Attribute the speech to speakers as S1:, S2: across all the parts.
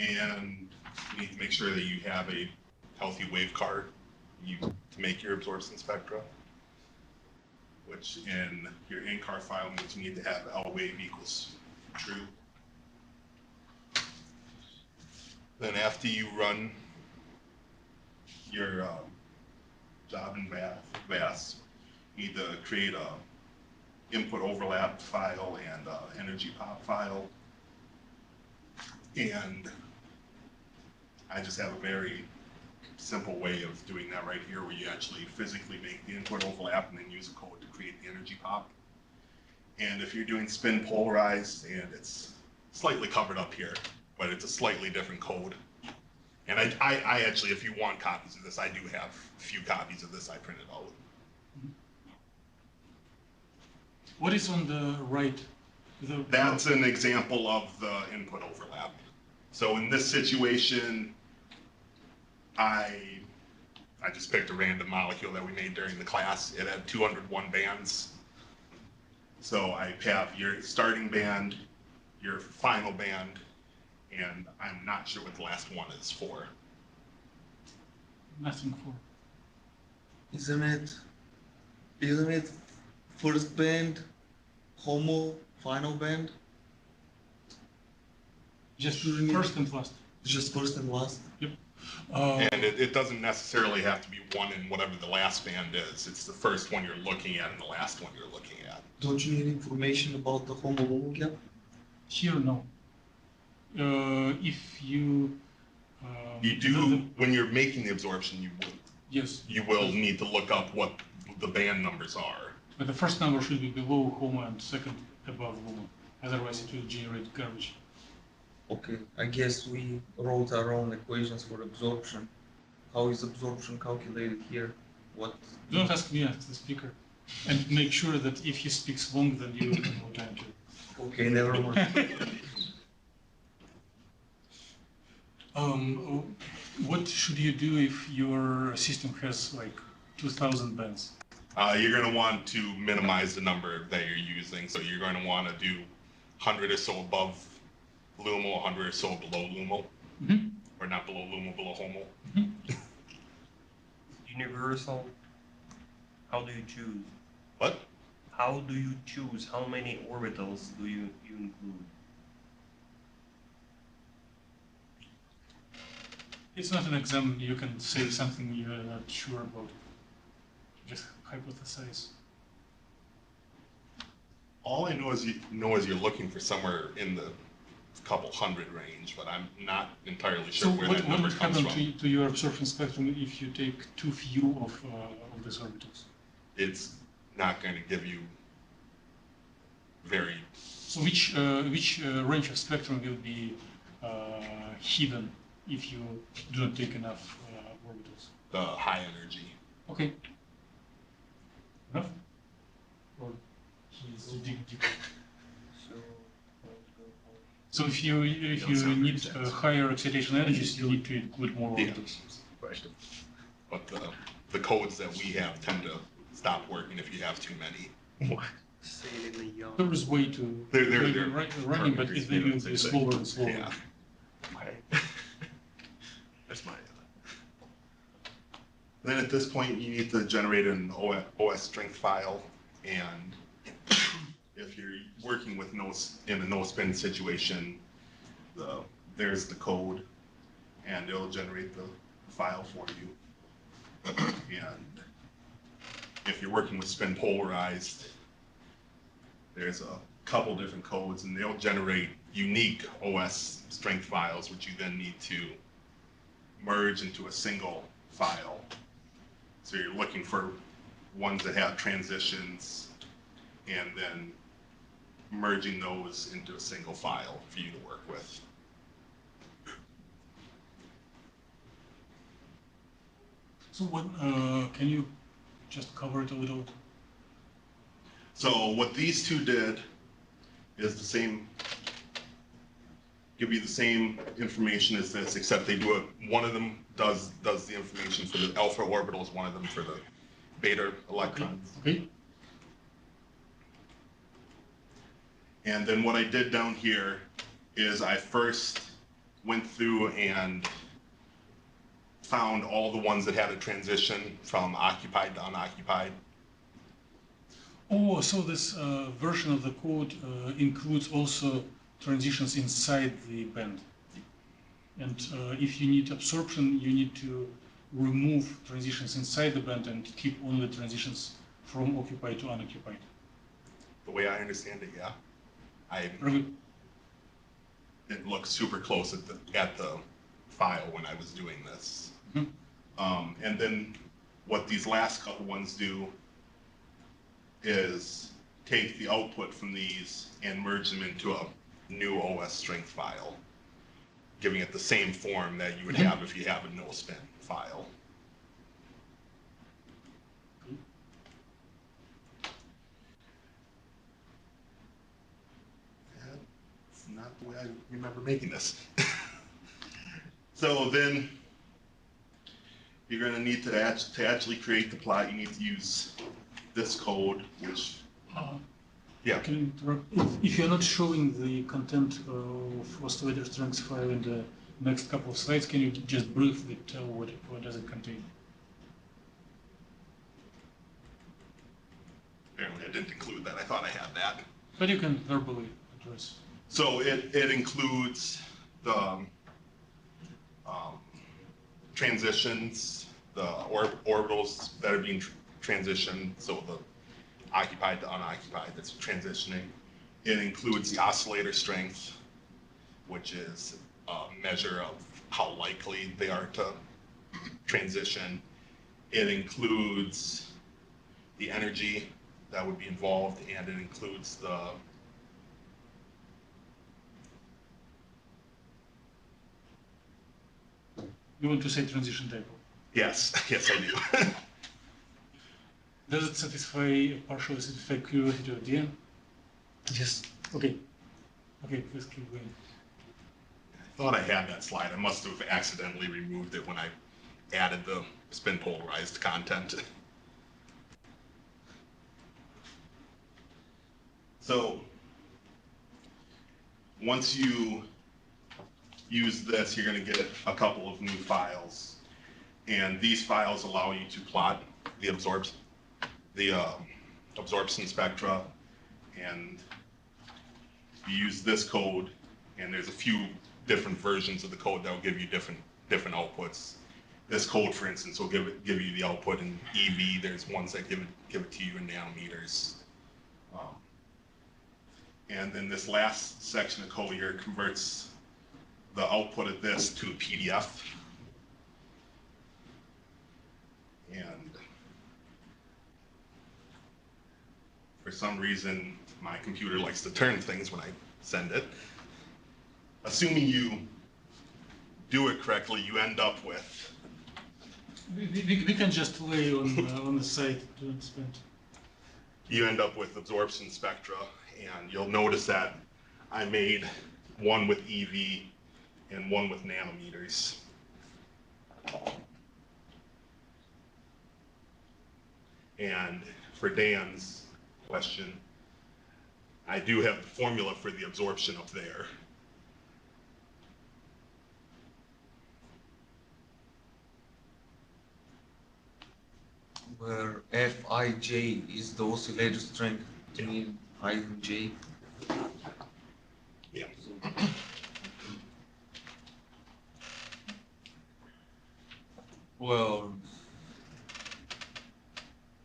S1: and you need to make sure that you have a healthy wave card to make your absorption spectra, which in your in-car file means you need to have L wave equals true. Then after you run your job in VAS, you need to create a input overlap file and energy pop file. And I just have a very simple way of doing that right here, where you actually physically make the input overlap and then use a code to create the energy pop. And if you're doing spin polarized, and it's slightly covered up here, but it's a slightly different code. And I actually, if you want copies of this, I do have a few copies of this I printed out.
S2: What is on the right?
S1: That's an example of the input overlap. So in this situation, I just picked a random molecule that we made during the class. It had 201 bands. So I have your starting band, your final band, and I'm not sure what the last one is for.
S2: Nothing for.
S3: Isn't it first band, homo, final band?
S2: Just first and last.
S3: Just first and last?
S2: Yep.
S1: And it doesn't necessarily have to be one in whatever the last band is. It's the first one you're looking at and the last one you're looking at.
S3: Don't you need information about the homo gap?
S2: Here, no. If you...
S1: You do, when you're making the absorption, you will.
S2: Yes.
S1: You will need to look up what the band numbers are.
S2: But the first number should be below homo and second above homo. Otherwise it will generate garbage.
S3: Okay, I guess we wrote our own equations for absorption. How is absorption calculated here? What?
S2: Don't ask me, ask the speaker. And make sure that if he speaks long, then you have no time to.
S3: Okay, never mind.
S2: What should you do if your system has like 2,000 bands?
S1: You're going to want to minimize the number that you're using. So you're going to want to do 100 or so above LUMO, 100 or so below LUMO.
S2: Mm-hmm.
S1: Or not below LUMO, below HOMO.
S2: Mm-hmm.
S4: Universal, how do you choose?
S1: What?
S4: How do you choose? How many orbitals do you include?
S2: It's not an exam, you can say something you're not sure about. Just hypothesize.
S1: All I know is you're looking for somewhere in the couple hundred range, but I'm not entirely sure where that number comes from.
S2: What would happen to your absorption spectrum if you take too few of these orbitals?
S1: It's not going to give you very...
S2: So which range of spectrum will be hidden if you do not take enough orbitals?
S1: The high energy.
S2: Okay. Enough? Or he's digging deeper? So if you need higher excitation energies, you need to include more orbitals.
S1: Question. But the codes that we have tend to stop working if you have too many.
S4: What?
S2: There is way to
S1: they're
S2: running, but it may be slower and slower.
S1: Yeah.
S4: That's my.
S1: Then at this point, you need to generate an OS strength file, and if you're working with in a no-spin situation, there's the code, and it'll generate the file for you. And if you're working with spin polarized, there's a couple different codes, and they'll generate unique OS strength files, which you then need to merge into a single file. So you're looking for ones that have transitions, and then merging those into a single file for you to work with.
S2: So what, can you just cover it a little?
S1: So what these two did is the same, give you the same information as this, except they do it, one of them does the information for the alpha orbitals, one of them for the beta electrons.
S2: Okay.
S1: And then what I did down here is I first went through and found all the ones that had a transition from occupied to unoccupied.
S2: Oh, so this version of the code includes also transitions inside the band. And if you need absorption, you need to remove transitions inside the band and keep only transitions from occupied to unoccupied.
S1: The way I understand it, yeah.
S2: Very
S1: It looked super close at the file when I was doing this.
S2: Mhm.
S1: And then what these last couple ones do is take the output from these and merge them into a new OS strength file, giving it the same form that you would have if you have a no-spin file. That's not the way I remember making this. So then you're going to need to actually create the plot. You need to use this code, which, yeah.
S2: Can I interrupt? If you're not showing the content of oscillator strength file in the next couple of slides, can you just briefly tell what does it contain?
S1: Apparently I didn't include that. I thought I had that.
S2: But you can verbally address.
S1: So it includes the transitions, the orbitals that are being transitioned, so the occupied to unoccupied that's transitioning. It includes the oscillator strength, which is a measure of how likely they are to transition. It includes the energy that would be involved, and it includes the
S2: You want to say transition type?
S1: yes, yes I do.
S2: Does it satisfy, partially satisfy curiosity at the end?
S3: Yes.
S2: Okay. Okay, please keep going.
S1: I thought I had that slide. I must have accidentally removed it when I added the spin polarized content. So once you use this, you're going to get a couple of new files. And these files allow you to plot the absorption spectra. And you use this code, and there's a few different versions of the code that will give you different outputs. This code, for instance, will give you the output in EV. There's ones that give it to you in nanometers. And then this last section of code here converts the output of this to a PDF. And for some reason, my computer likes to turn things when I send it. Assuming you do it correctly, you end up with.
S2: We can just lay on the site to spend.
S1: You end up with absorption spectra, and you'll notice that I made one with EV and one with nanometers. And for Dan's question, I do have the formula for the absorption up there.
S3: Where Fij is the oscillator strength, to
S1: Yeah.
S3: mean I and J.
S1: Yeah.
S3: Well,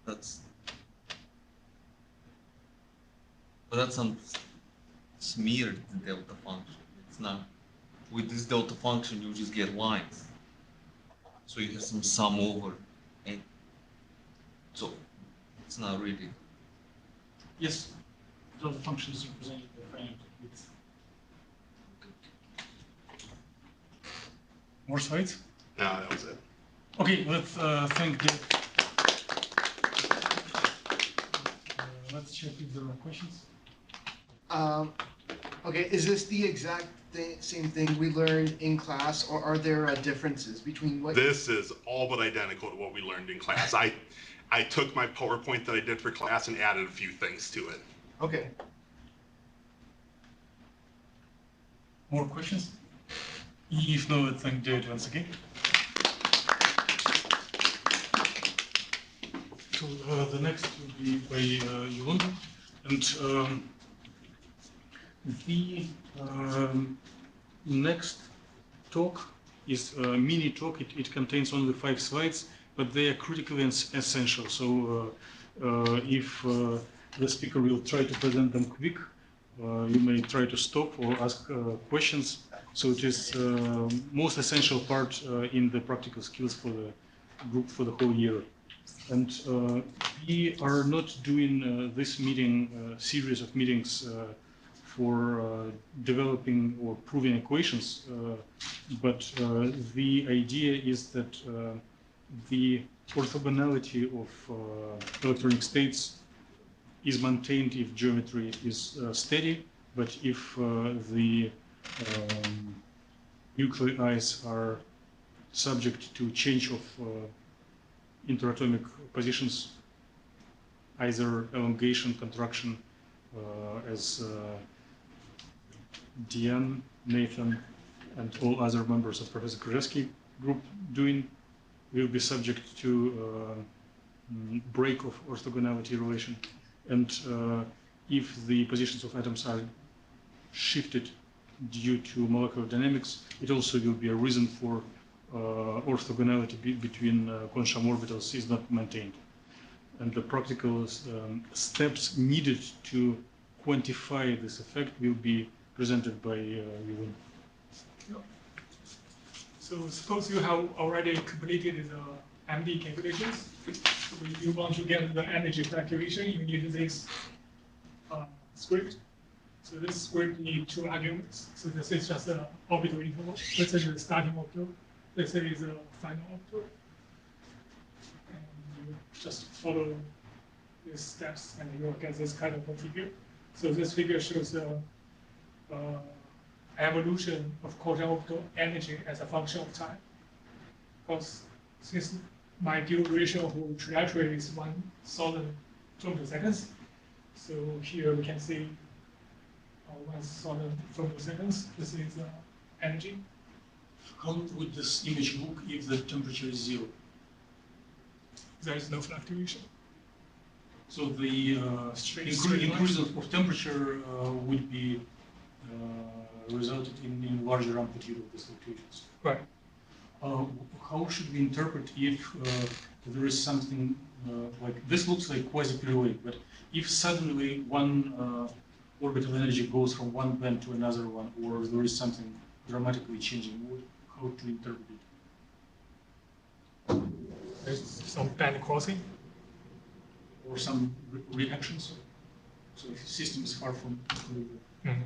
S3: that's some smeared delta function. It's not. With this delta function, you just get lines. So you have some sum over, and so it's not really.
S2: Yes, the function is represented by finite width. More slides?
S1: No, that was it.
S2: Okay, let's thank Dave. Let's check if there are questions.
S5: Okay, is this the exact same thing we learned in class, or are there differences between what?
S1: This is all but identical to what we learned in class. I took my PowerPoint that I did for class and added a few things to it.
S5: Okay.
S2: More questions? If not, then do it once again. So the next will be by Yvonne, and the next talk is a mini talk. It contains only 5 slides, but they are critically essential. So if the speaker will try to present them quick, you may try to stop or ask questions. So it is most essential part in the practical skills for the group for the whole year. And we are not doing this meeting, series of meetings for developing or proving equations, but the idea is that the orthogonality of electronic states is maintained if geometry is steady, but if the nuclei are subject to change of interatomic positions, either elongation, contraction, as Diane, Nathan, and all other members of Professor Krzyzewski group doing, will be subject to break of orthogonality relation. And if the positions of atoms are shifted due to molecular dynamics, it also will be a reason for orthogonality between quantum orbitals is not maintained. And the practical steps needed to quantify this effect will be presented by Yvonne.
S6: So suppose you have already completed the MD calculations. So you want to get the energy fluctuation, you need this script. So this script needs 2 arguments. So this is just an orbital interval. This is the starting orbital. This is the final orbital. And you just follow these steps and you'll get this kind of a figure. So this figure shows the evolution of quantum orbital energy as a function of time. Because since my duration of trajectory is 1,000 seconds, so here we can see 1,000 seconds. This is energy.
S2: How would this image look if the temperature is 0?
S6: There is no fluctuation.
S2: So the increase of temperature would be resulted in larger amplitude of these fluctuations.
S6: Right.
S2: How should we interpret if there is something like this looks like quasi-periodic, but if suddenly one orbital energy goes from one band to another one, or there is something dramatically changing, how to interpret it?
S6: There's some band crossing.
S2: Or some reactions. So if the system is far from equilibrium.
S6: Mm-hmm.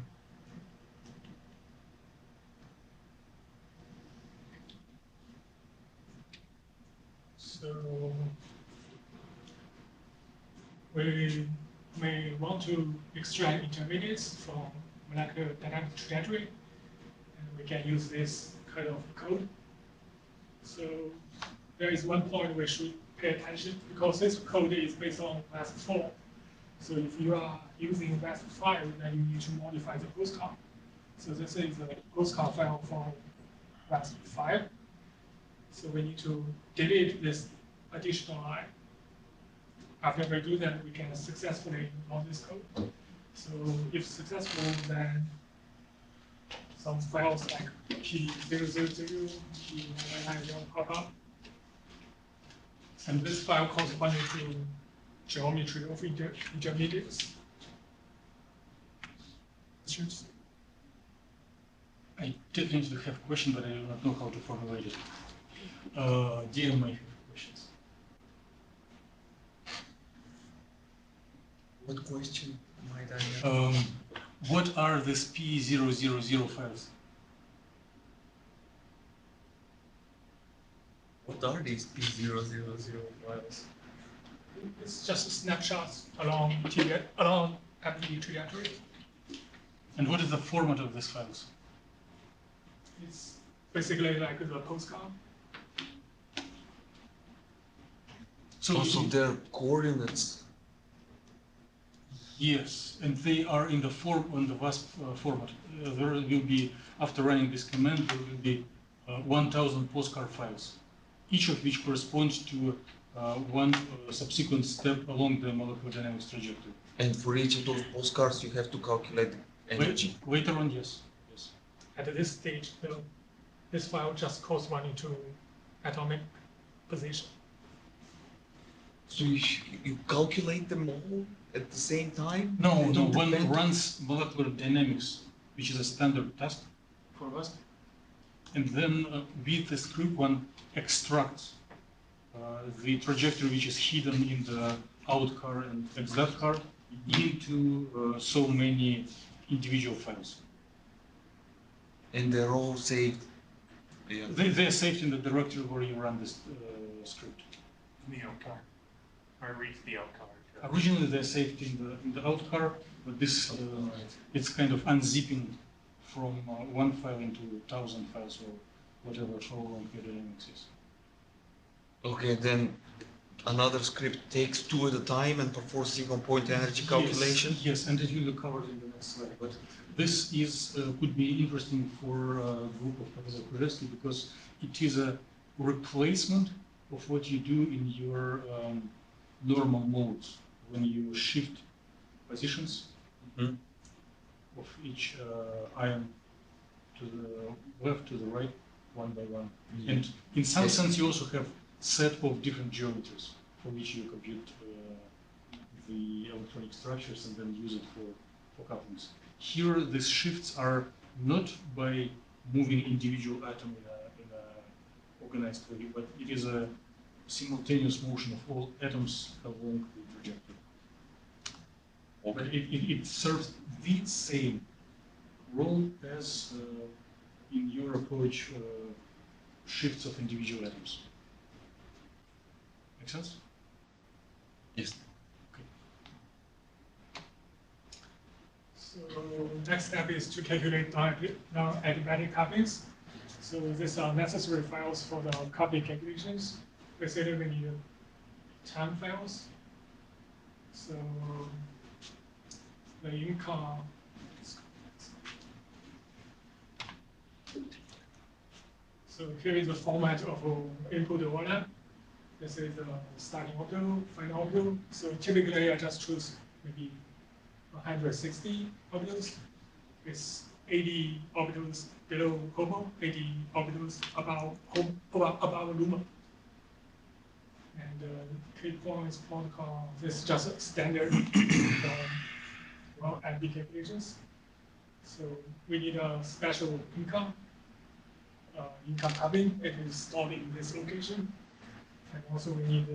S6: So we may want to extract intermediates from molecular dynamic trajectory, and we can use this kind of code. So there is one point we should pay attention, because this code is based on VASP4. So if you are using VASP5, then you need to modify the postcard. So this is the postcard file from VASP5. So we need to delete this additional line. After we do that, we can successfully load this code. So if successful, then some files like P000, P990 pop up. And this file corresponding to geometry of intermediates. Questions?
S2: I definitely have a question, but I do not know how to formulate it. DM may have questions.
S3: What question might I have?
S2: What are these P000 files?
S3: What are these P000 files?
S6: It's just snapshots along MD trajectory.
S2: And what is the format of these files?
S6: It's basically like the postcard.
S2: So
S3: Also, their coordinates.
S2: Yes, and they are in the form on the VASP format. There will be, after running this command, there will be 1,000 postcard files, each of which corresponds to one subsequent step along the molecular dynamics trajectory.
S3: And for each of those postcards, you have to calculate energy.
S2: Later on, yes. Yes.
S6: At this stage, this file just corresponds to atomic position.
S3: So you calculate them all at the same time?
S2: No,
S3: They
S2: no,
S3: don't
S2: one
S3: depend-
S2: runs molecular dynamics, which is a standard task for us. And then with the script, one extracts the trajectory which is hidden in the out car and exit car into so many individual files.
S3: And they're all saved. Yeah.
S2: They are saved in the directory where you run this script.
S7: The outcar, or reach the outcar.
S2: Originally, they're saved in the out car, but this it's kind of unzipping from one file into 1,000 files or whatever how long your dynamics is.
S3: Okay, then another script takes two at a time and performs single point energy calculation?
S2: Yes, and it will be covered in the next slide. But this is could be interesting for a group of Professor Krzyzewski because it is a replacement of what you do in your normal modes when you shift positions
S3: Mhm.
S2: of each ion to the left, to the right, one by one. And in some
S3: Yes.
S2: sense, you also have set of different geometries for which you compute the electronic structures and then use it for couplings. Here, these shifts are not by moving individual atom in a organized way, but it is a simultaneous motion of all atoms along the trajectory. But it serves the same role as in your approach shifts of individual atoms. Make sense?
S3: Yes.
S6: So next step is to calculate non-adiabatic couplings. So these are necessary files for the coupling calculations. Basically, we need time files. So the income. So here is the format of input order. This is the starting orbital, final orbital. So typically, I just choose maybe 160 orbitals. It's 80 orbitals below HOMO, 80 orbitals above LUMO. And key points protocol, this is just a standard NB calculations. So we need a special income coupling. It is stored in this location. And also we need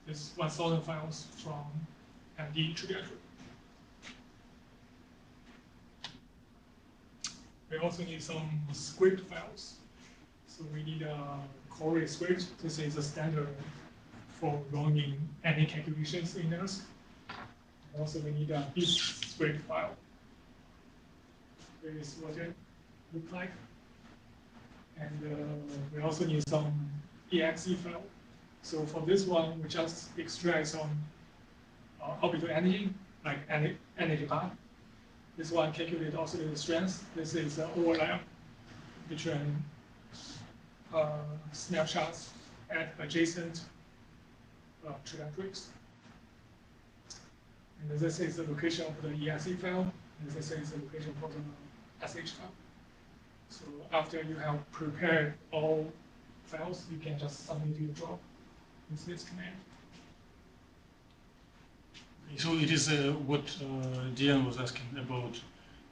S6: this 1,000 files from ND trajectory. We also need some script files. So we need a Corey script. This is a standard for running any calculations in NERSC. Also, we need a bit script file. Here is what it looks like. And we also need some exe file. So for this one, we just extract some orbital energy, like energy bar. This one calculate oscillator strength. This is the overlap between snapshots at adjacent trajectories. And this is the location of the exe file, and this is the location for the sh file. So after you have prepared all files, you can just submit your job with this command.
S2: So it is what Diane was asking about.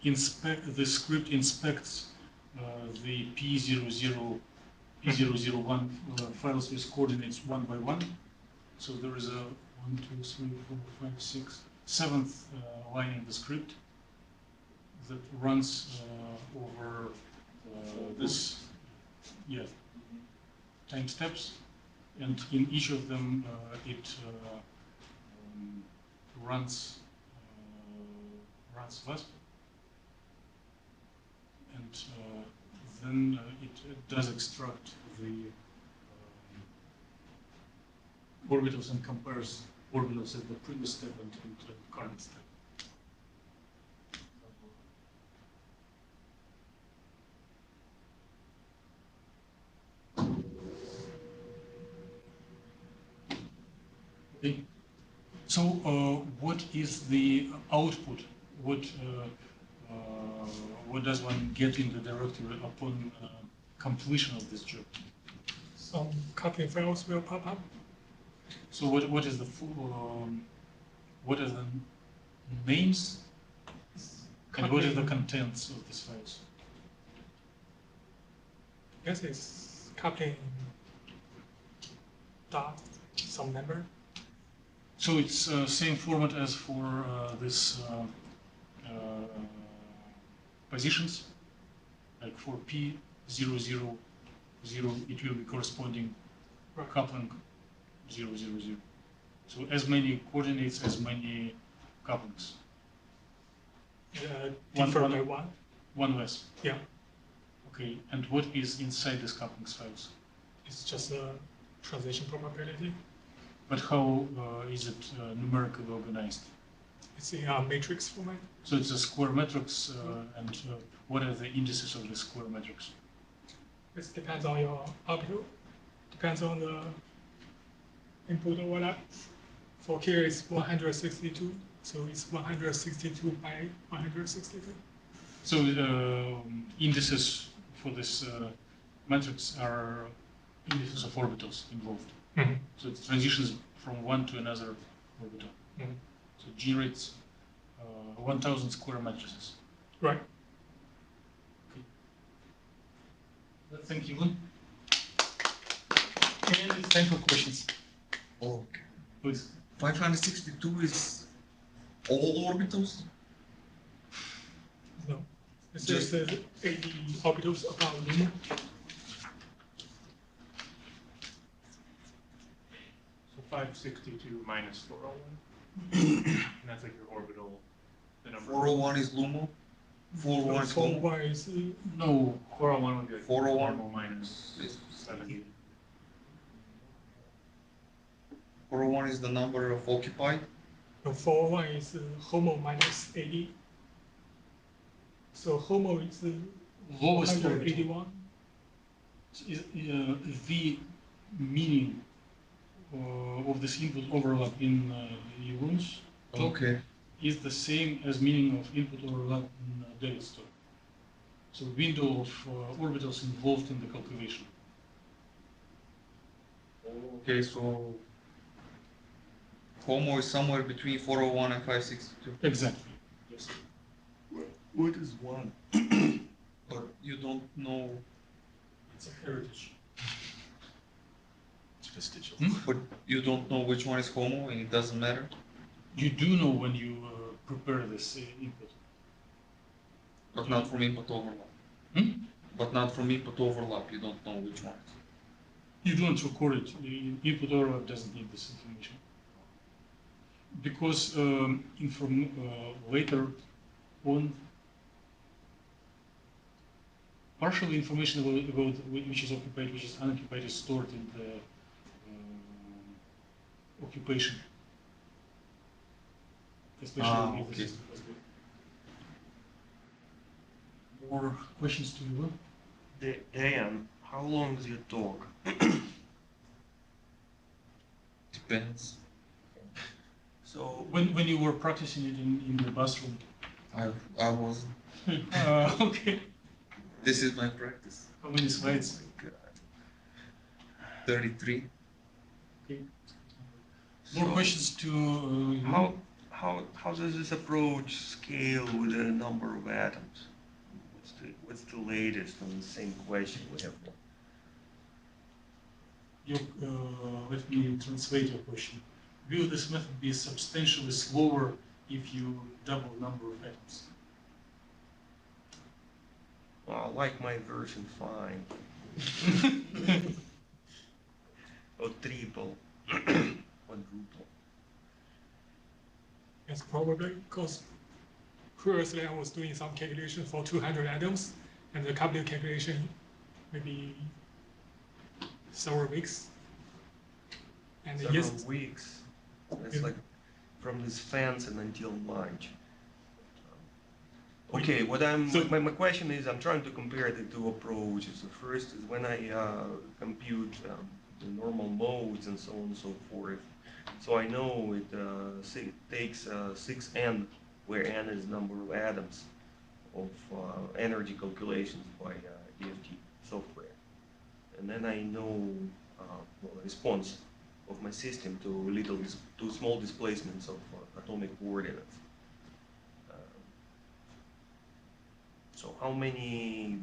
S2: The script inspects the P00, P001 files with coordinates one by one. So there is a 1, 2, 3, 4, 5, 6, 7th line in the script that runs over this time steps, and in each of them it runs VASP, and then it does extract the orbitals and compares orbitals at the previous step and the current step. Okay. So, what is the output? What does one get in the directory upon completion of this job?
S6: Some coupling files will pop up.
S2: So, what is the what are the names and what is the contents of these files?
S6: Yes, it's coupling dot some number.
S2: So it's same format as for this positions, like for P000, it will be corresponding coupling 000. So as many coordinates, as many couplings.
S6: Differ by one.
S2: One less.
S6: Yeah,
S2: Okay, and what is inside these couplings files?
S6: it's just a transition probability.
S2: But how is it numerically organized?
S6: It's in a matrix format.
S2: So it's a square matrix, and what are the indices of the square matrix?
S6: It depends on your output. Depends on the input overlap. For here, it's 162, so it's 162 by 162.
S2: So indices for this matrix are indices of orbitals involved.
S6: Mm-hmm.
S2: So it transitions from one to another orbital.
S6: Mm-hmm.
S2: So it generates 1,000 square matrices.
S6: Right.
S2: Thank you. And it's time for questions.
S3: Okay.
S2: Please.
S3: 562 is all orbitals?
S6: No. It's
S3: Just-
S6: just 80 orbitals about Luma.
S7: So 562 minus 401. And that's like your orbital, the number.
S3: 401 is LUMO? 401 is HOMO?
S6: 401 is
S2: No,
S7: 401 would be like
S3: 401
S7: normal minus 70.
S3: 401 is the number of occupied?
S6: no, 401 is HOMO minus 80. So HOMO is
S2: lowest orbital.
S6: 181.
S2: Is, the meaning of this input overlap in Eulun's talk
S3: Okay.
S2: is the same as meaning of input overlap in David's talk. So window of orbitals involved in the calculation.
S3: Okay, so HOMO is somewhere between 401 and 562.
S2: Exactly. Yes.
S3: What is one? But you don't know.
S2: It's a heritage.
S1: It's vestigial.
S3: But you don't know which one is HOMO, and it doesn't matter.
S2: You do know when you prepare this input.
S3: But not from input overlap.
S2: Hmm?
S3: But not from input overlap. You don't know which one.
S2: You don't record it. The input overlap doesn't need this information. Because later on, partial information about which is occupied, which is unoccupied is stored in the occupation. Especially if the
S3: okay.
S2: system was good. More questions to you?
S4: Dan, how long is your talk?
S3: Depends.
S4: So
S2: When you were practicing it in the bathroom?
S3: I was.
S2: Okay.
S3: This is my practice.
S2: How many slides?
S3: 33.
S2: Okay. More
S4: So
S2: questions to
S4: how does this approach scale with the number of atoms? What's the latest on the same question we have?
S2: let me translate your question. Will this method be substantially slower if you double number of atoms?
S4: Well, I like my version fine. Or triple, quadruple.
S6: It's probably because previously I was doing some calculation for 200 atoms, and the coupling calculation maybe several weeks. And
S4: Several
S6: yes,
S4: weeks. It's like from this fence and until March. Okay, my question is, I'm trying to compare the two approaches. The first is when I compute the normal modes and so on and so forth. So I know it takes 6n, where n is number of atoms of energy calculations by EFT software. And then I know response of my system to small displacements of atomic coordinates. So how many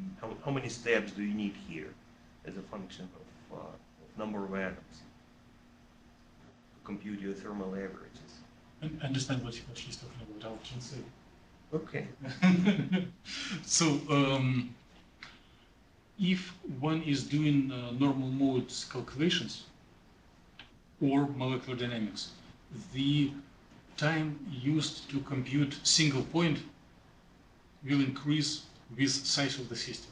S4: steps do you need here as a function of number of atoms to compute your thermal averages?
S2: I understand what she's talking about. I'll translate.
S4: Okay.
S2: So, if one is doing normal modes calculations or molecular dynamics, the time used to compute single point will increase with size of the system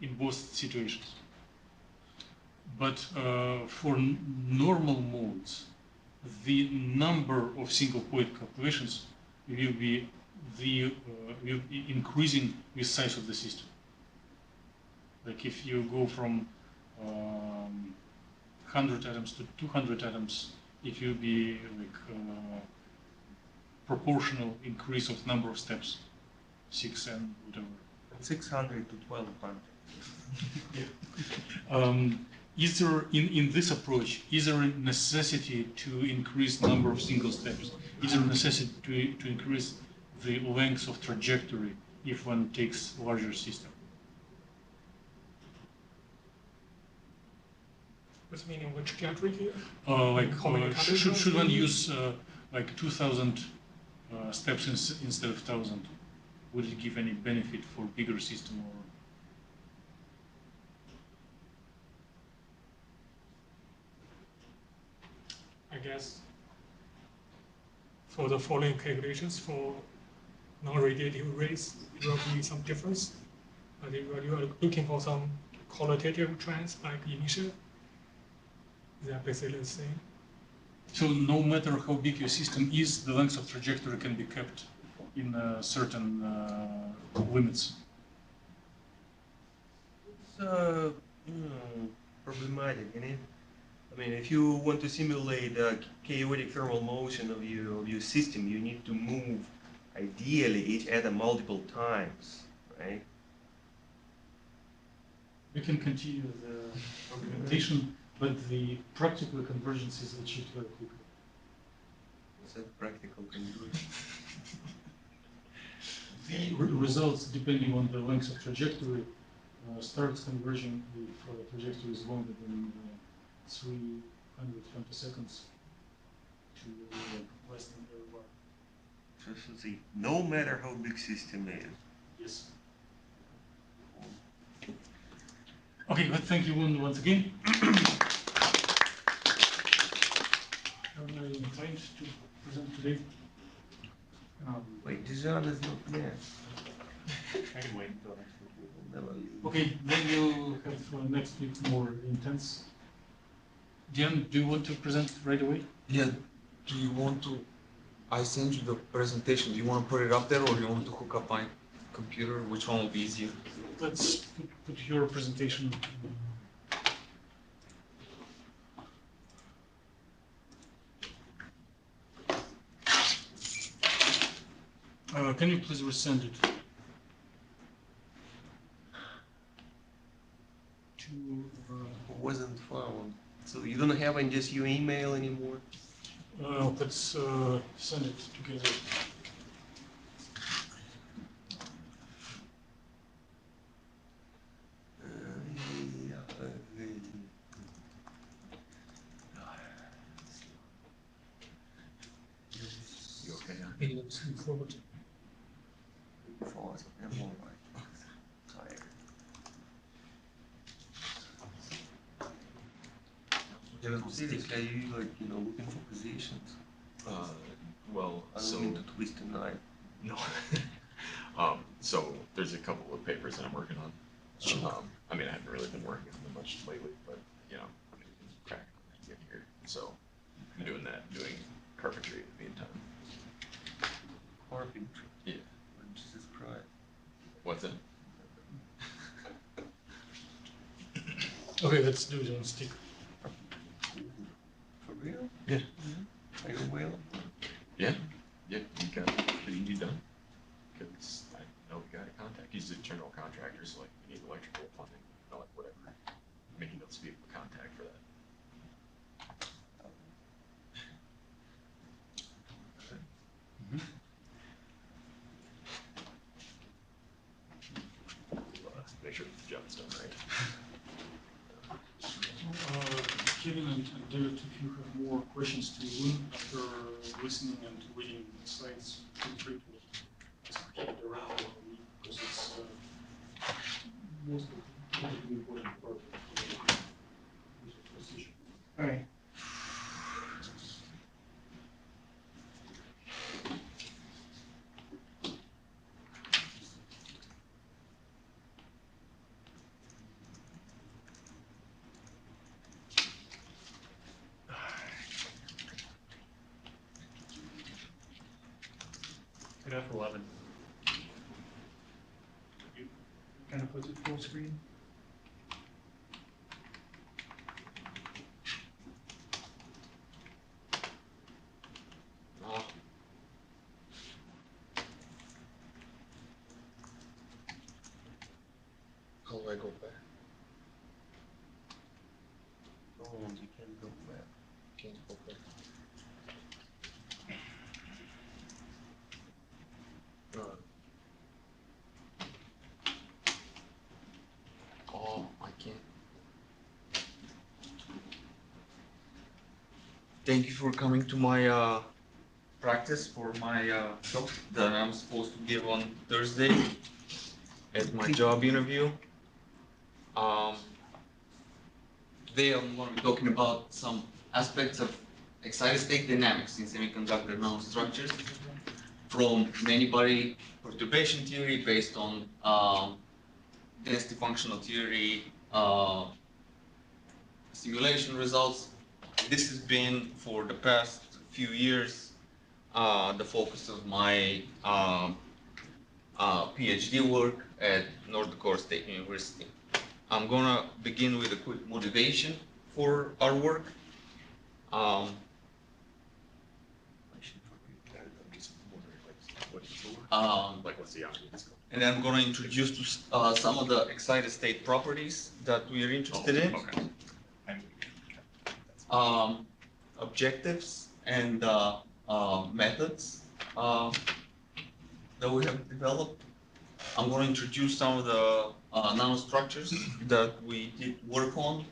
S2: in both situations. But for normal modes, the number of single point calculations will be increasing with size of the system. Like if you go from 100 atoms to 200 atoms, it will be like proportional increase of number of steps, 6 and whatever.
S4: 600 to 1200.
S2: Is there, in this approach, is there a necessity to increase number of single steps? Is there a necessity to increase the length of trajectory if one takes larger system?
S6: What's the meaning of trajectory here?
S2: Should one use like 2,000 steps instead of 1,000? Would it give any benefit for bigger system or?
S6: I guess for the following calculations for non-radiative rays, there will be some difference. But if you are looking for some qualitative trends like initial, they are basically the same.
S2: So no matter how big your system is, the length of trajectory can be kept in certain limits.
S4: It's problematic, isn't it? I mean, if you want to simulate chaotic thermal motion of your system, you need to move, ideally, each atom multiple times, right?
S2: We can continue the argumentation, but the practical convergence is achieved very quickly.
S4: What's that practical convergence?
S2: The results, depending on the length of trajectory, starts converging if trajectory is longer than 320 seconds to less than L1.
S4: So see, no matter how big system is.
S2: Yes. Okay, but thank you once again. Are you inclined to present today?
S4: Wait, Dijon is not there.
S7: I can wait until next week.
S4: We'll never leave.
S2: Okay, then we'll have next week more intense. Diane, do you want to present right away?
S3: Yeah, do you want to, I send you the presentation, do you want to put it up there or do you want to hook up my computer? Which one will be easier?
S2: Let's put your presentation. Can you please resend it to?
S4: Wasn't found. So you don't have in just your email anymore?
S2: Let's send it together.
S3: You okay?
S6: Maybe let's move forward.
S4: I'm all right. Tired. Seriously, are you looking for positions?
S8: Well,
S4: I
S8: so
S4: don't mean to twist a knife.
S8: no. So there's a couple of papers that I'm working on. I mean, I haven't really been working on them much lately, but you know, I can crack when I get here. So doing carpentry in the meantime.
S4: Carpentry.
S8: Yeah.
S4: Jesus Christ.
S8: What's it?
S2: Okay, let's do it on stick.
S4: For real?
S8: Yeah.
S4: Are you well?
S8: Yeah. Yeah. You got what you need done. Because I know the guy to contact. He's a general contractor, so like you need electrical plumbing, like whatever. Making those people contact for that. Make sure the job's done right.
S2: Kevin and David, if you have more questions to Loon after listening and reading the slides, feel free to ask him around or me, because it's most of the important part of the position.
S5: All right.
S7: Hit F11. You kind of puts it full screen.
S8: Oh, how do I go back?
S4: No, you can't go back.
S8: Can't go back. Oh, I can't. Thank you for coming to my practice for my talk that I'm supposed to give on Thursday at my job interview. Today I'm going to be talking about some aspects of excited state dynamics in semiconductor nanostructures from many-body perturbation theory based on density functional theory simulation results. This has been for the past few years the focus of my PhD work at North Dakota State University. I'm gonna begin with a quick motivation for our work. I'm just wondering, like, what it's for? Like, what's the audience?
S3: And then I'm going to introduce some of the excited state properties that we are interested in.
S8: Okay.
S3: Objectives and methods that we have developed. I'm going to introduce some of the nanostructures that we did work on,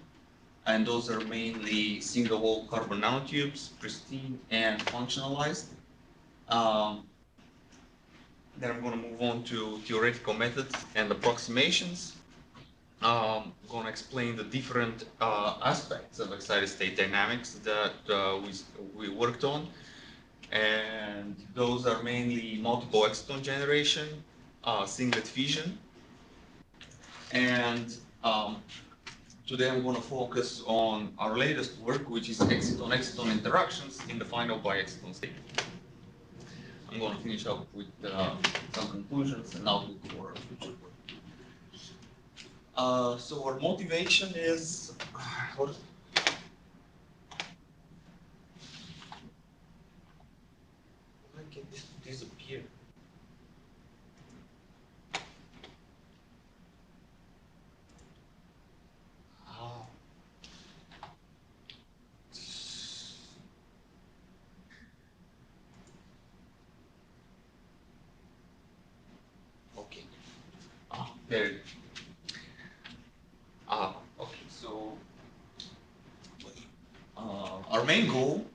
S3: and those are mainly single-wall carbon nanotubes, pristine and functionalized. Then I'm going to move on to theoretical methods and approximations. I'm going to explain the different aspects of excited state dynamics that we worked on. And those are mainly multiple exciton generation, singlet fission. And today I'm going to focus on our latest work, which is exciton-exciton interactions in the final bi-exciton state. I'm going to finish up with some conclusions and outlook for our future work. So our motivation is, how did I get this to disappear? Ah. Okay. There. Okay, so our main goal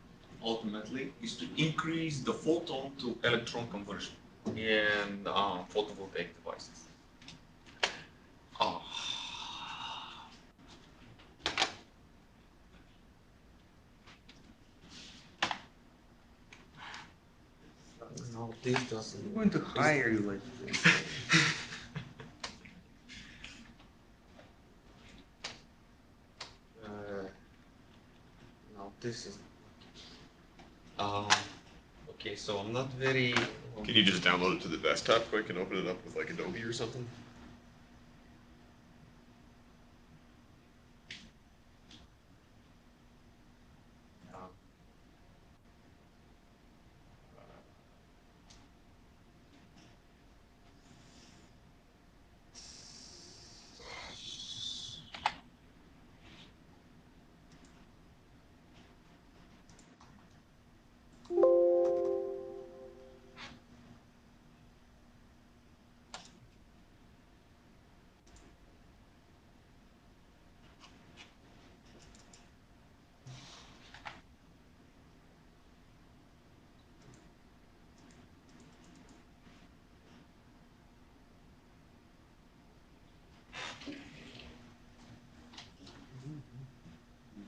S3: ultimately is to increase the photon to electron conversion in photovoltaic devices. No, this doesn't.
S4: I'm going to hire you like this.
S3: No, this is. Okay, so I'm not very.
S9: Can you just download it to the desktop quick and open it up with like Adobe or something?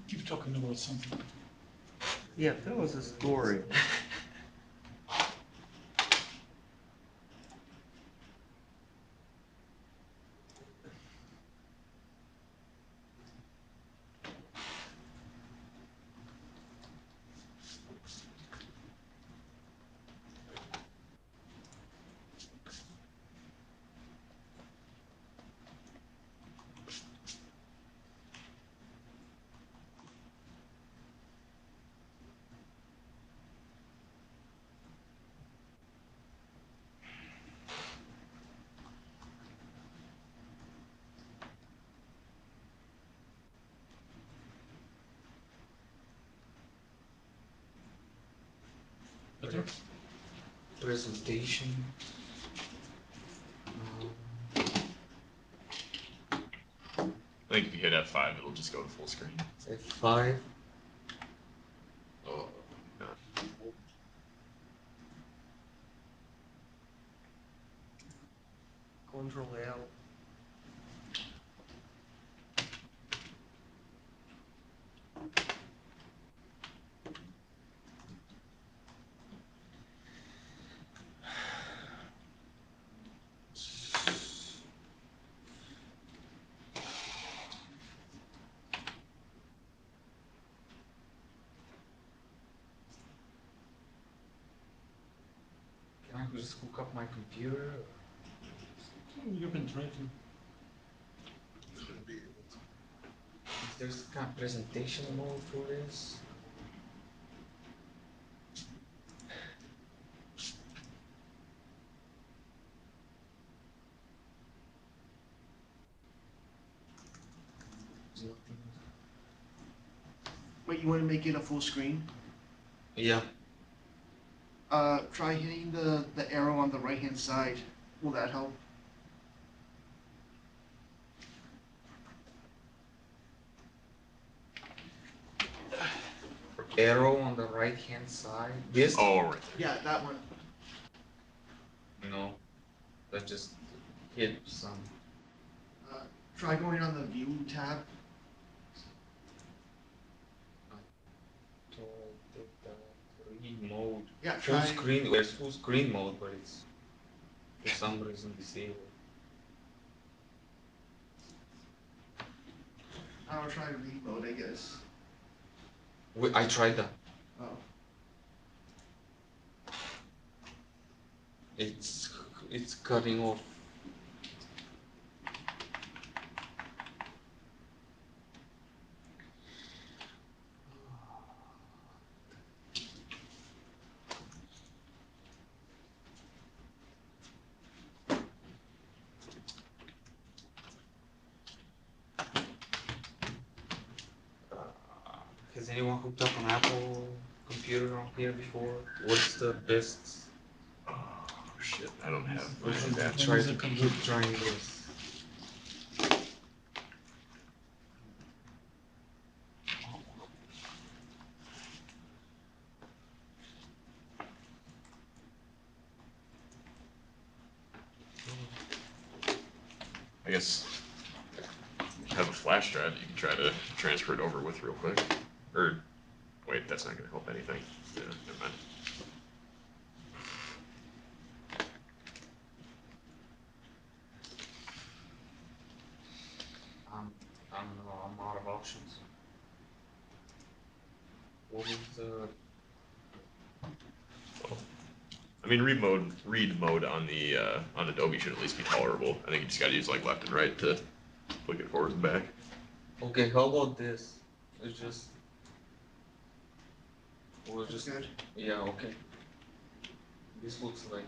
S2: Keep talking about something.
S4: Yeah, tell us a story.
S2: Better?
S3: Presentation.
S9: I think if you hit F5, it'll just go to full screen.
S3: F5.
S9: Oh, no.
S4: Control L.
S3: Can I just hook up my computer?
S2: You can try to.
S3: Is there some kind of presentation mode for this? There's nothing.
S5: Wait, you want to make it a full screen?
S3: Yeah.
S5: Try hitting the arrow on the right hand side. Will that help?
S3: Arrow on the right hand side. This?
S9: Oh, right there.
S5: Yeah, that one.
S3: No. That just hit some.
S5: Try going on the view tab.
S3: Read mode.
S5: Yeah,
S3: Full
S5: try.
S3: screen. There's full screen mode, but it's for some reason disabled.
S5: I'll try read mode, I guess.
S3: I tried that.
S5: Oh.
S3: It's cutting off. Has anyone hooked up an Apple computer on here before? What's the best?
S9: Oh, shit. I don't have
S3: Version
S9: that.
S3: to try to keep trying this.
S9: I guess if you have a flash drive, you can try to transfer it over with real quick. Or, wait, that's not going to help anything. Yeah, never mind.
S3: I'm out of options. What is the
S9: I mean, read mode on Adobe should at least be tolerable. I think you just gotta use like left and right to click it forward and back.
S3: Okay, how about this? It's just. We'll
S5: That's
S3: just.
S5: good.
S3: Yeah, okay. This looks like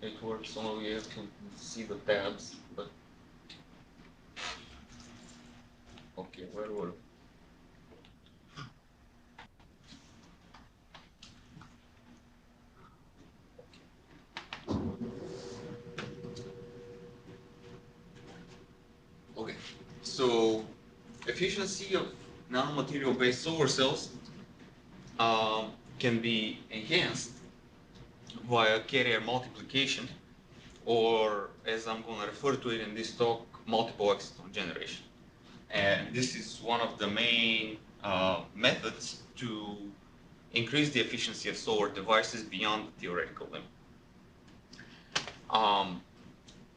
S3: it works, only you can see the tabs, but. Okay, where were. Okay, so efficiency of nanomaterial-based solar cells can be enhanced via carrier multiplication, or as I'm going to refer to it in this talk, multiple exciton generation. And this is one of the main methods to increase the efficiency of solar devices beyond the theoretical limit.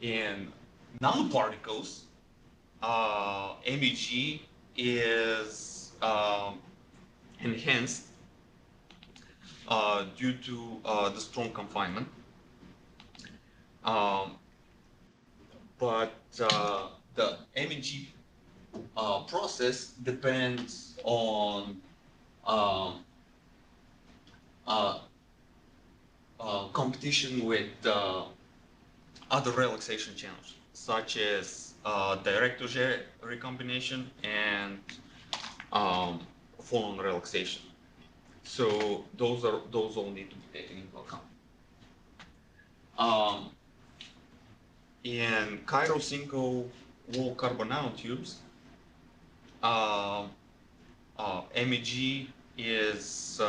S3: In nanoparticles, MEG is enhanced due to the strong confinement. But the MEG process depends on competition with other relaxation channels, such as direct Auger recombination and phonon relaxation. So those all need to be taken into account. In chiral single wall carbon nanotubes, MEG is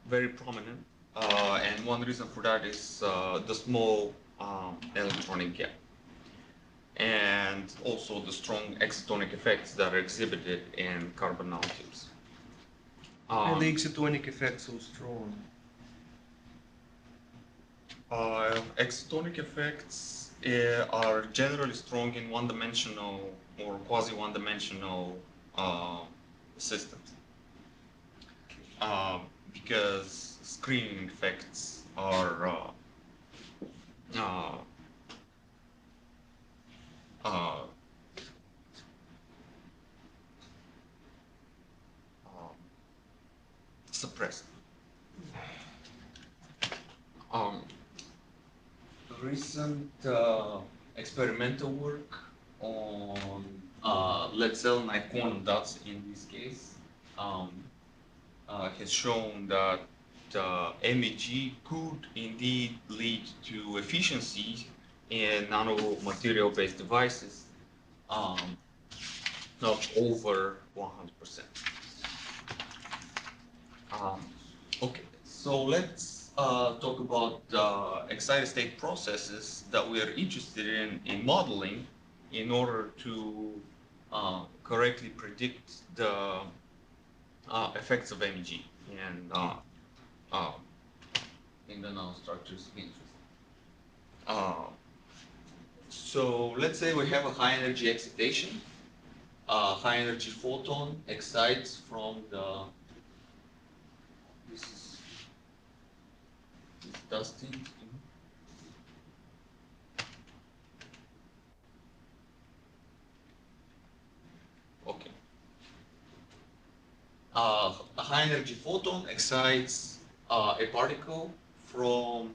S3: very prominent, and one reason for that is the small electronic gap, and also the strong excitonic effects that are exhibited in carbon nanotubes.
S4: And the excitonic effect so strong.
S3: Excitonic effects are generally strong in one-dimensional or quasi-one-dimensional systems, because screening effects are suppressed. Recent experimental work on lead selenide quantum dots in this case has shown that MEG could indeed lead to efficiency in nanomaterial-based devices of over 100%. Okay, so let's talk about excited state processes that we are interested in modeling in order to correctly predict the effects of MEG in the nanostructures of interest. So let's say we have a high energy excitation. High energy photon excites from the this is dusty. Okay. A high energy photon excites a particle from,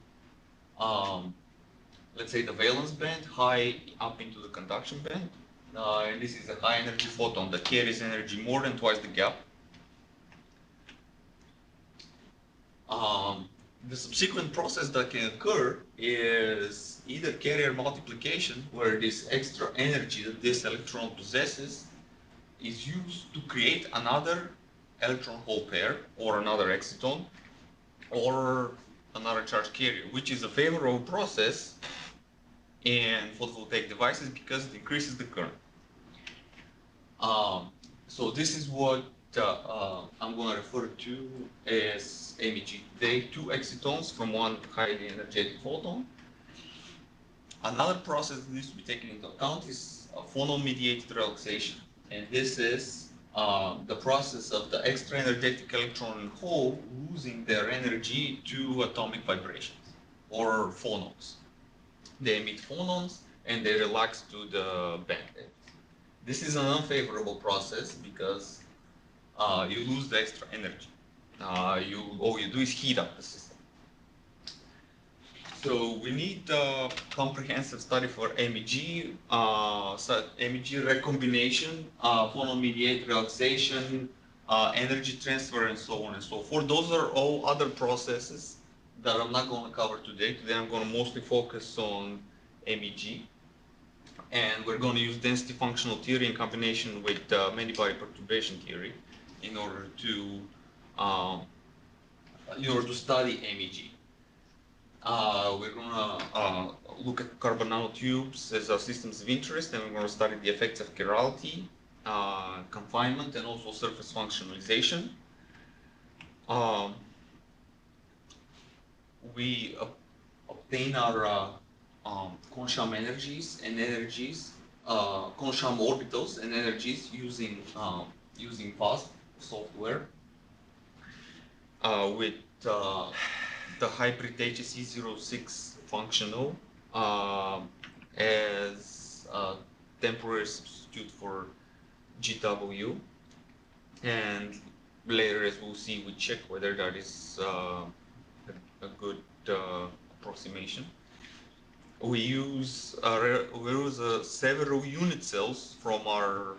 S3: let's say, the valence band high up into the conduction band. And this is a high energy photon that carries energy more than twice the gap. The subsequent process that can occur is either carrier multiplication, where this extra energy that this electron possesses is used to create another electron hole pair or another exciton or another charge carrier, which is a favorable process in photovoltaic devices because it increases the current. So this is what I'm going to refer to as MEG. They two excitons from one highly energetic photon. Another process that needs to be taken into account is a phonon-mediated relaxation, and this is
S8: the process of the extra energetic electron and hole losing their energy to atomic vibrations or phonons. They emit phonons and they relax to the band edge. This is an unfavorable process because you lose the extra energy. All you do is heat up the system. So we need a comprehensive study for MEG, MEG recombination, phonon-mediated relaxation, energy transfer, and so on and so forth. Those are all other processes that I'm not going to cover today. Today I'm going to mostly focus on MEG. And we're going to use density functional theory in combination with many-body perturbation theory in order to study MEG. We're going to look at carbon nanotubes as our systems of interest, and we're going to study the effects of chirality, confinement, and also surface functionalization. We obtain our Consham energies and energies, Consham orbitals and energies using fast software with the hybrid HSE06 functional as a temporary substitute for GW, and later, as we'll see, we check whether that is a good approximation. We use several unit cells from our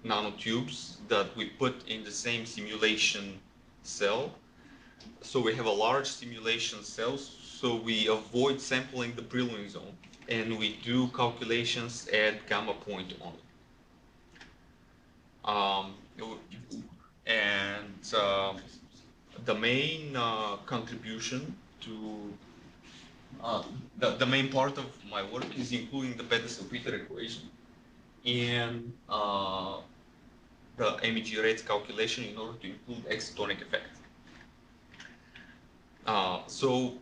S8: nanotubes that we put in the same simulation cell. So we have a large simulation cell, so we avoid sampling the Brillouin zone, and we do calculations at gamma point only. The main contribution to the main part of my work is including the Peter equation and the MEG rates calculation in order to include excitonic effect. So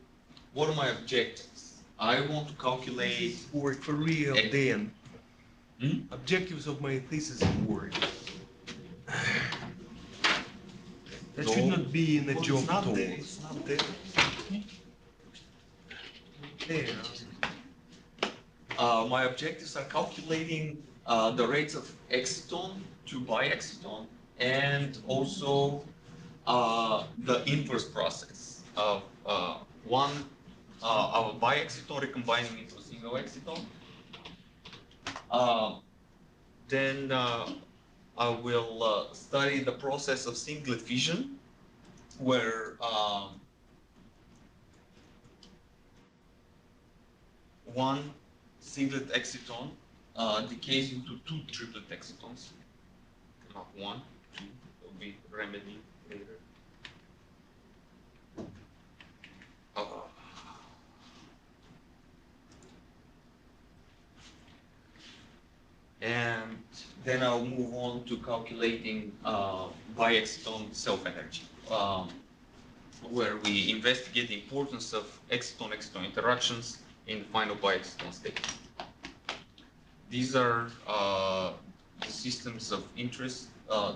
S8: what are my objectives? I want to calculate
S4: Work for real, Dan.
S8: Hmm?
S4: Objectives of my thesis work. That
S8: No.
S4: should not be in the
S8: Well,
S4: job
S8: it's not
S4: talk.
S8: there. It's not there.
S4: There.
S8: My objectives are calculating the rates of exciton to biexciton, and also the inverse process of a biexciton recombining into a single exciton. Then I will study the process of singlet fission, where one singlet exciton decays into two triplet excitons. Not one, two, will be remedied later. And then I'll move on to calculating biexciton self-energy, where we investigate the importance of exciton-exciton interactions in the final biexciton state. These are the systems of interest.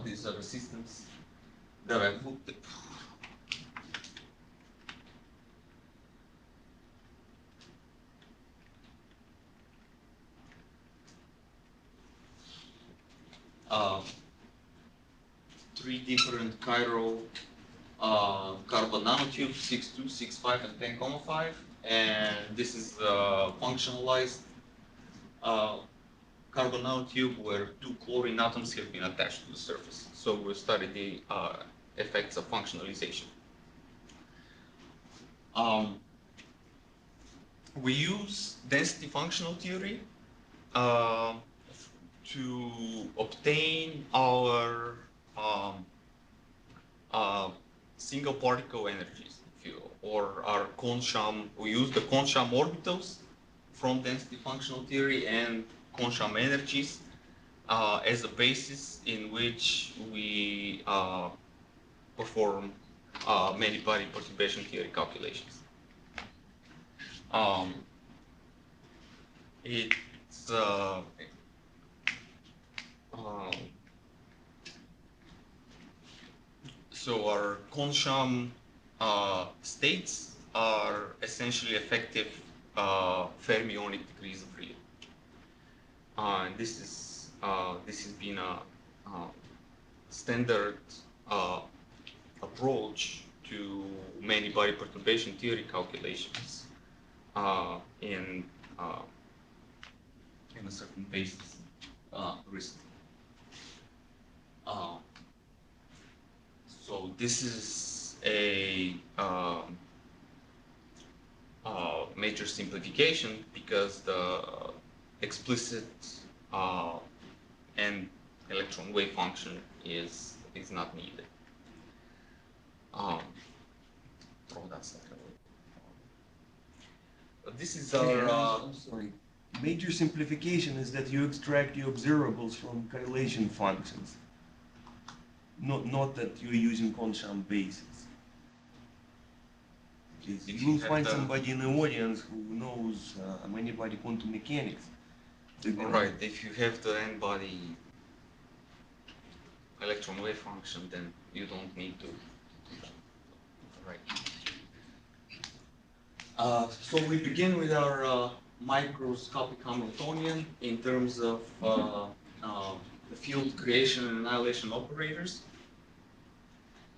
S8: These are the systems that I've looked at. Three different chiral carbon nanotubes, 6.2, 6.5, and 10.5, and this is functionalized carbon nanotube where two chlorine atoms have been attached to the surface. So we'll study the effects of functionalization. We use density functional theory to obtain our single particle energies, if you will, or our Consham. We use the Consham orbitals from density functional theory and Consham energies as a basis in which we perform many-body perturbation theory calculations. It's Um, so our Consham states are essentially effective fermionic degrees of freedom. And this has been a standard approach to many body perturbation theory calculations in a certain basis recently. So this is a major simplification because the explicit and electron wave function is not needed. Throw that second away. But this is our.
S4: I'm sorry. Major simplification is that you extract the observables from correlation functions. Not that you're using Consham basis. Because
S8: If
S4: you
S8: you
S4: will
S8: have
S4: find
S8: the-
S4: somebody in the audience who knows many body quantum mechanics. They're gonna-
S8: Right, if you have the n-body electron wave function, then you don't need to. Right. So we begin with our microscopic Hamiltonian in terms of the field creation and annihilation operators.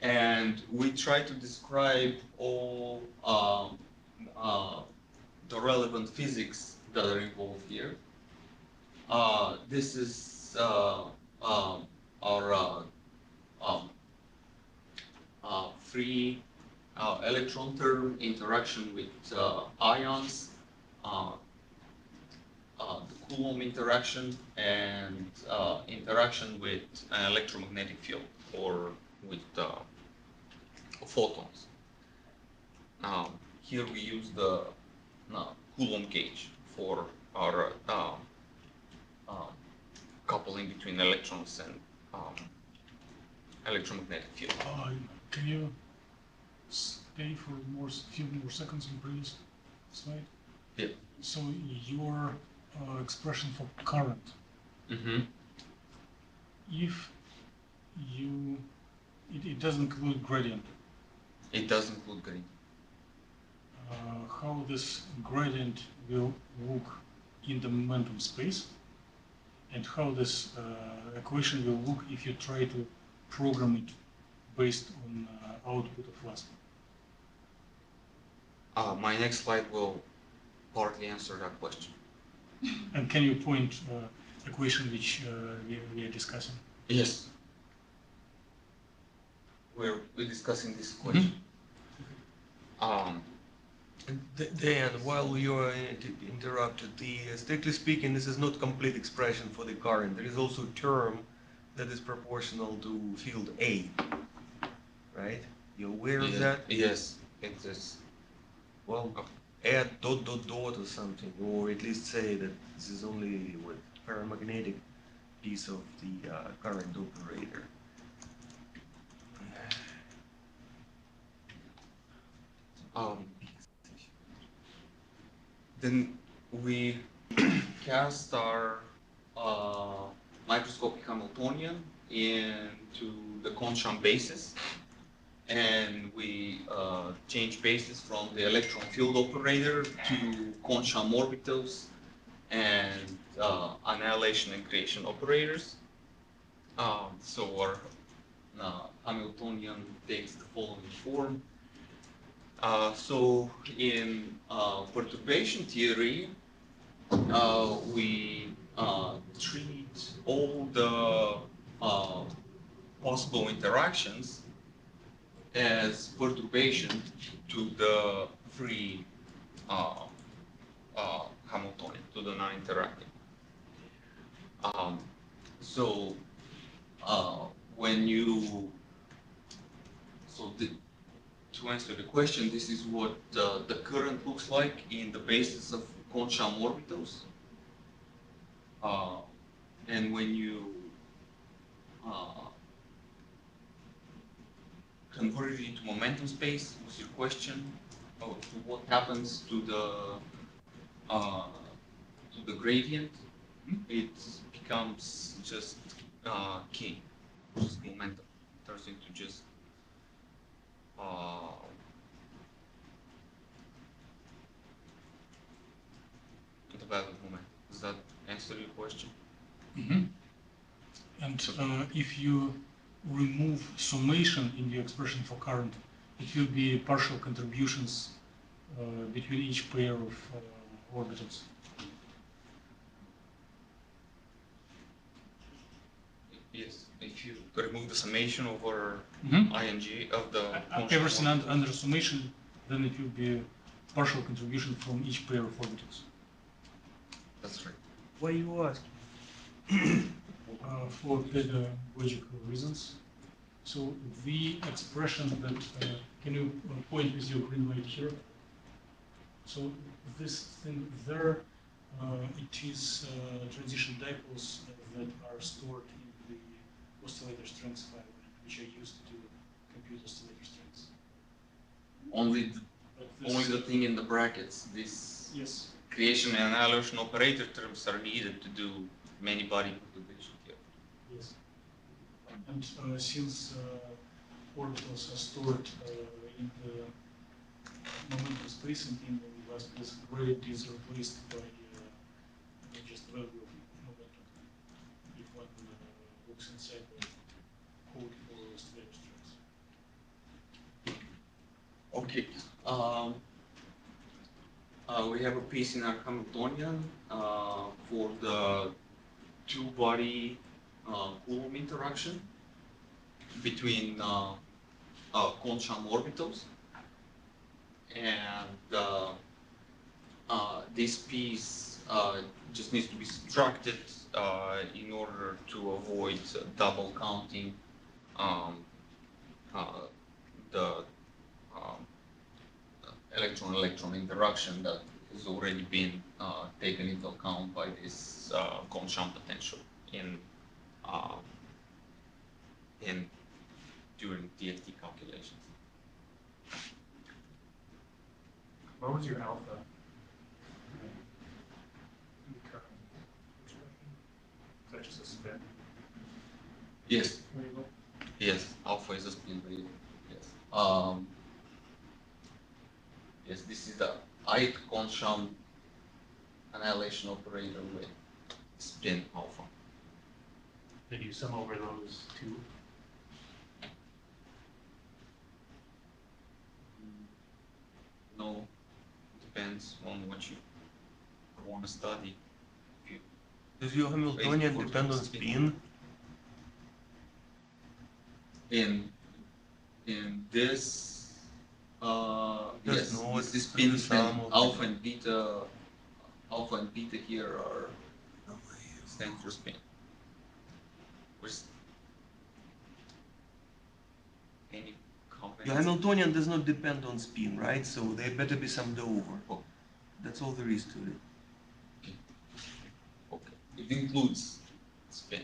S8: And we try to describe all the relevant physics that are involved here. This is our free electron term interaction with ions, the Coulomb interaction, and interaction with an electromagnetic field or with photons. Here we use the Coulomb gauge for our coupling between electrons and electromagnetic field.
S2: Can you stay for few more seconds on previous slide?
S8: Yeah.
S2: So your expression for current,
S8: Mm-hmm.
S2: if it does include gradient,
S8: It does include gradient.
S2: how this gradient will look in the momentum space, and how this equation will look if you try to program it based on output of last one.
S8: My next slide will partly answer that question.
S2: And can you point equation which we are discussing?
S8: Yes. We're discussing this question.
S4: Dan, while you are interrupted, strictly speaking, this is not complete expression for the current. There is also a term that is proportional to field A, right? You aware of that?
S8: Yes, it is.
S4: Well, add dot dot dot or something, or at least say that this is only with paramagnetic piece of the current operator.
S8: Then we cast our microscopic Hamiltonian into the Consham basis, and we change basis from the electron field operator to Consham orbitals and annihilation and creation operators. So our Hamiltonian takes the following form. So in perturbation theory, we treat all the possible interactions as perturbation to the free Hamiltonian, to the non-interacting. So when you, to answer the question, this is what the current looks like in the basis of Consham orbitals. And when you convert it into momentum space, was your question, to what happens to the gradient? It becomes just key, which is momentum, turns into just the value of momentum. Does that answer your question?
S2: Mhm. And if you remove summation in the expression for current, it will be partial contributions between each pair of orbitals.
S8: Yes, if you remove the summation over
S2: Mhm.
S8: ing of the
S2: Everything
S8: constant
S2: under summation, then it will be partial contribution from each pair of orbitals.
S8: That's right.
S4: Why you ask?
S2: For pedagogical reasons. So the expression that, can you point with your green light here? So this thing there, it is transition dipoles that are stored in the oscillator strengths file, which are used to compute oscillator strengths.
S8: Only
S2: But
S8: only the thing in the brackets, this
S2: Yes.
S8: creation and annihilation operator terms are needed to do many body perturbation here.
S2: Yes. And since orbitals are stored in the momentum space and in the glass place, gradient is replaced by just the value of momentum. If one looks inside the code for oscillator strengths.
S8: Okay. We have a piece in our Hamiltonian for the two-body Coulomb interaction between Kohn-Sham orbitals, and this piece just needs to be subtracted in order to avoid double counting the electron-electron interaction that has already been taken into account by this Kohn-Sham potential in during DFT calculations.
S7: What was your alpha? In the current expression? Is that just a spin?
S8: Yes,
S7: Variable?
S8: yes, alpha is a spin variable. Yes. Yes, this is the ith Kohn-Sham annihilation operator with spin alpha.
S7: Then you sum over those two.
S8: No, depends on what you want to study. If you
S4: Does your Hamiltonian
S8: for
S4: depend on
S8: spin.
S4: spin?
S8: in this
S4: There's
S8: yes,
S4: no
S8: this is
S4: spin
S8: spins, then
S4: sum of
S8: alpha and beta here are stand for spin. Which any comment?
S4: Your Hamiltonian does not depend on spin, right? So they better be summed over.
S8: Oh.
S4: That's all there is to it.
S8: Okay, it includes spin.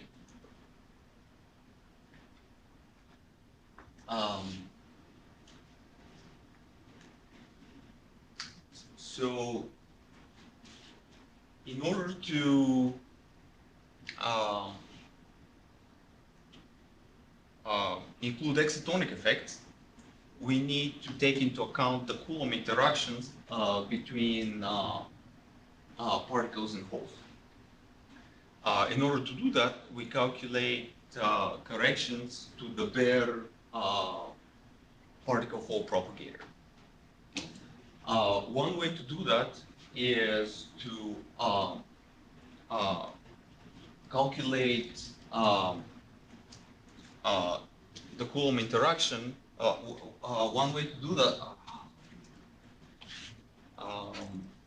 S8: So, in order to include excitonic effects, we need to take into account the Coulomb interactions between particles and holes. In order to do that, we calculate corrections to the bare particle-hole propagator. One way to do that is to calculate the Coulomb interaction. One way to do that,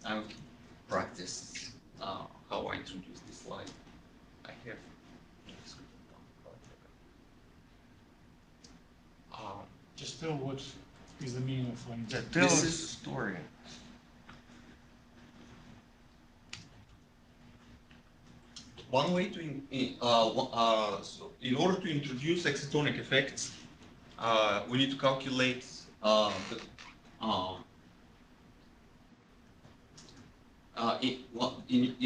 S8: I've practiced how I introduce this slide. I have.
S2: Just tell what is the meaning of line.
S4: Yeah, tell
S8: This
S4: us the
S8: is-
S4: story.
S8: One way to, so in order to introduce excitonic effects, we need to calculate in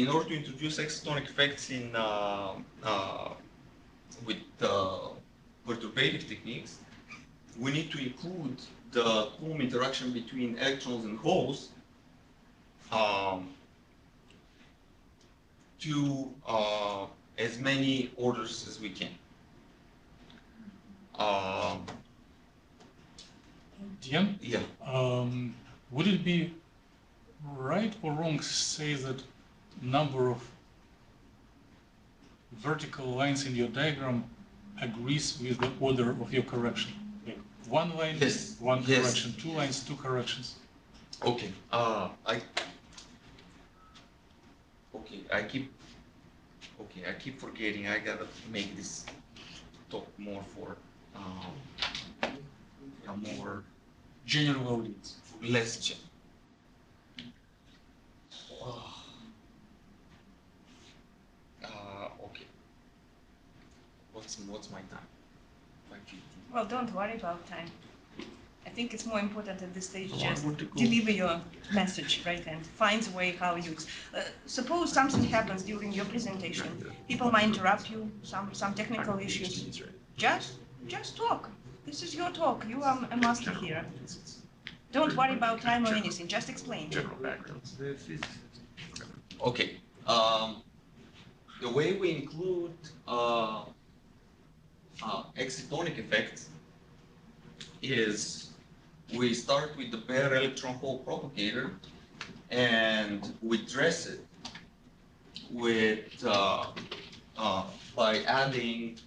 S8: order to introduce excitonic effects in with perturbative techniques, we need to include the Coulomb interaction between electrons and holes to as many orders as we can.
S2: Diane,
S8: Yeah.
S2: would it be right or wrong to say that number of vertical lines in your diagram agrees with the order of your correction? Like one line,
S8: Yes,
S2: one
S8: yes.
S2: correction, two lines, two corrections.
S8: Okay. I keep forgetting. I gotta make this talk more for a more
S2: General audience.
S8: less check. Okay. What's my time? 5:50.
S10: Well, don't worry about time. I think it's more important at this stage
S4: I
S10: just
S4: want to go.
S10: deliver your message, right, and find a way how you. Suppose something happens during your presentation. People might interrupt you, some technical issues. Just talk. This is your talk. You are a master here. Don't worry about time or anything. Just explain.
S9: General backgrounds.
S8: Okay. The way we include excitonic effects is we start with the bare electron hole propagator and we dress it with by adding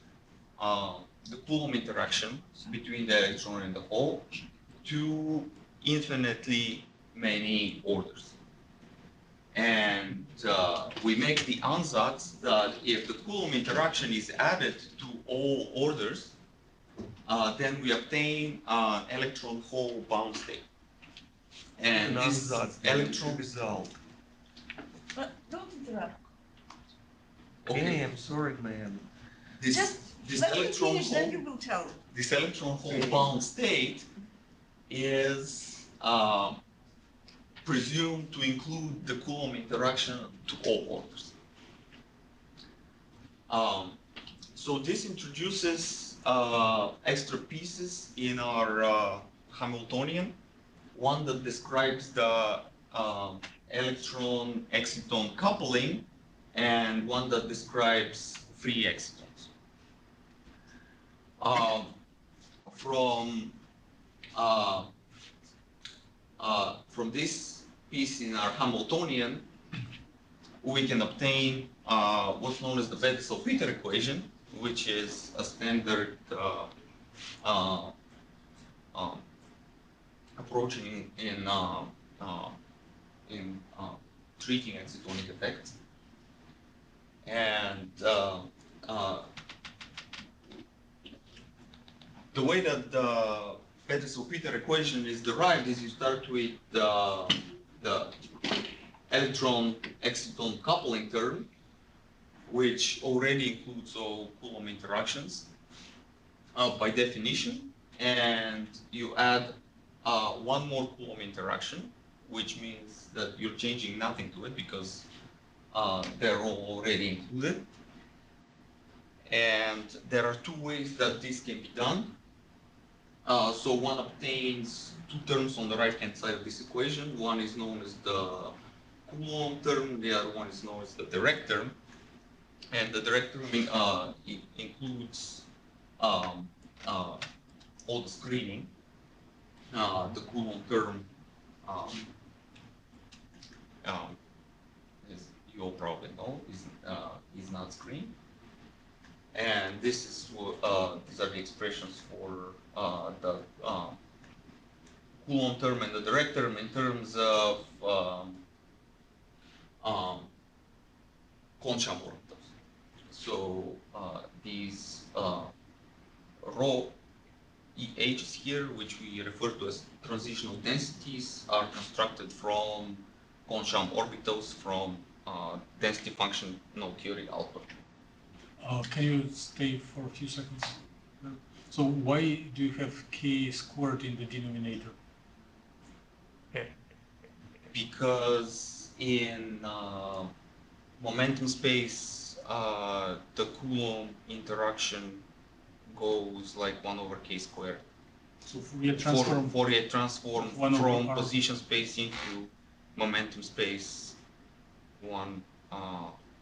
S8: the Coulomb interaction between the electron and the hole to infinitely many orders. And we make the ansatz that if the Coulomb interaction is added to all orders, then we obtain an electron hole bound state. And this electron
S4: result.
S10: But don't interrupt.
S4: Okay, I'm sorry, ma'am.
S8: this
S10: Just let me
S8: electron
S10: finish, then
S8: hole,
S10: you will tell.
S8: this electron hole bound state is presumed to include the Coulomb interaction to all orders. So this introduces extra pieces in our Hamiltonian, one that describes the electron exciton coupling and one that describes free excitons. From this piece in our Hamiltonian, we can obtain what's known as the Bethe-Salpeter equation, which is a standard approach in treating excitonic effects. And the way that the Bethe-Salpeter equation is derived is you start with the electron exciton coupling term, which already includes all Coulomb interactions by definition, and you add one more Coulomb interaction, which means that you're changing nothing to it because they're all already included. And there are two ways that this can be done. So one obtains two terms on the right-hand side of this equation. One is known as the Coulomb term, the other one is known as the direct term. And the direct term includes all the screening. The Coulomb term, as you all probably know, is not screened. And this is these are the expressions for the Coulomb term and the direct term in terms of Kohn-Sham orbitals. So these rho EHs here, which we refer to as transitional densities, are constructed from Kohn-Sham orbitals from density function no theory output.
S2: Can you stay for a few seconds? So why do you have k squared in the denominator?
S8: Because in momentum space, the Coulomb interaction goes like 1 over k squared.
S2: So Fourier transform.
S8: Fourier transform
S2: One over
S8: from
S2: R.
S8: position space into momentum space. One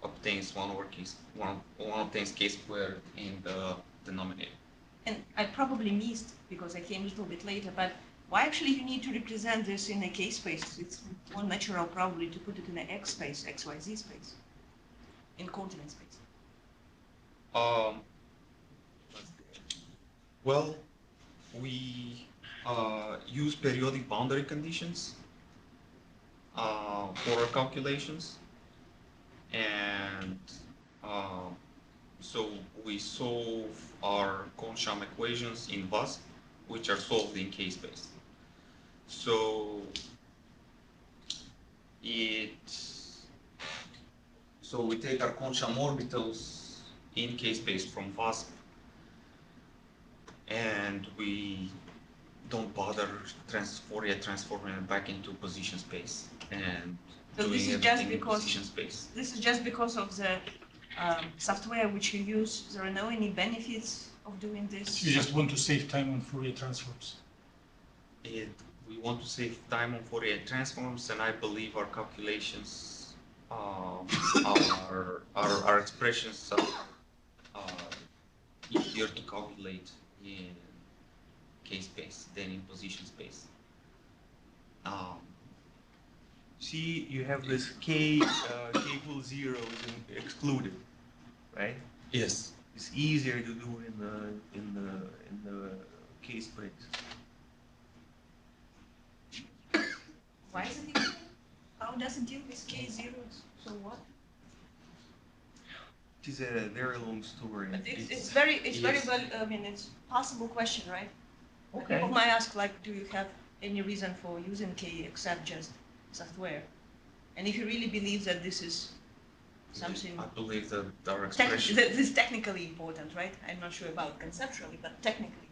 S8: obtains 1 over k. One obtains k squared in the denominator.
S10: And I probably missed, because I came a little bit later, but why actually you need to represent this in a k space? It's more natural probably to put it in an x space, xyz space, in coordinate space.
S8: Well, we use periodic boundary conditions for our calculations, and so we solve our Kohn-Sham equations in VASP, which are solved in k-space. So we take our Kohn-Sham orbitals in k-space from VASP, and we don't bother Fourier transforming it back into position space and
S10: So
S8: doing
S10: this is just
S8: everything in
S10: because
S8: position space.
S10: this is just because of the software which you use. There are no any benefits of doing this.
S2: You just want to save time on Fourier transforms.
S8: We want to save time on Fourier transforms, and I believe our calculations, our expressions are easier to calculate in k-space than in position space.
S4: See, you have this k equals 0 is excluded, right?
S8: Yes.
S4: It's easier to do in the k space.
S10: Why is it different? How does it deal with k zeros? So what?
S4: It is a very long story.
S10: But it's very
S8: yes.
S10: well. I mean, it's possible question, right?
S4: Okay.
S10: People might ask, like, do you have any reason for using k except just software? And if you really believe that this is something
S8: I believe that our
S10: that
S8: expression.
S10: this is technically important, right? I'm not sure about conceptually, but technically,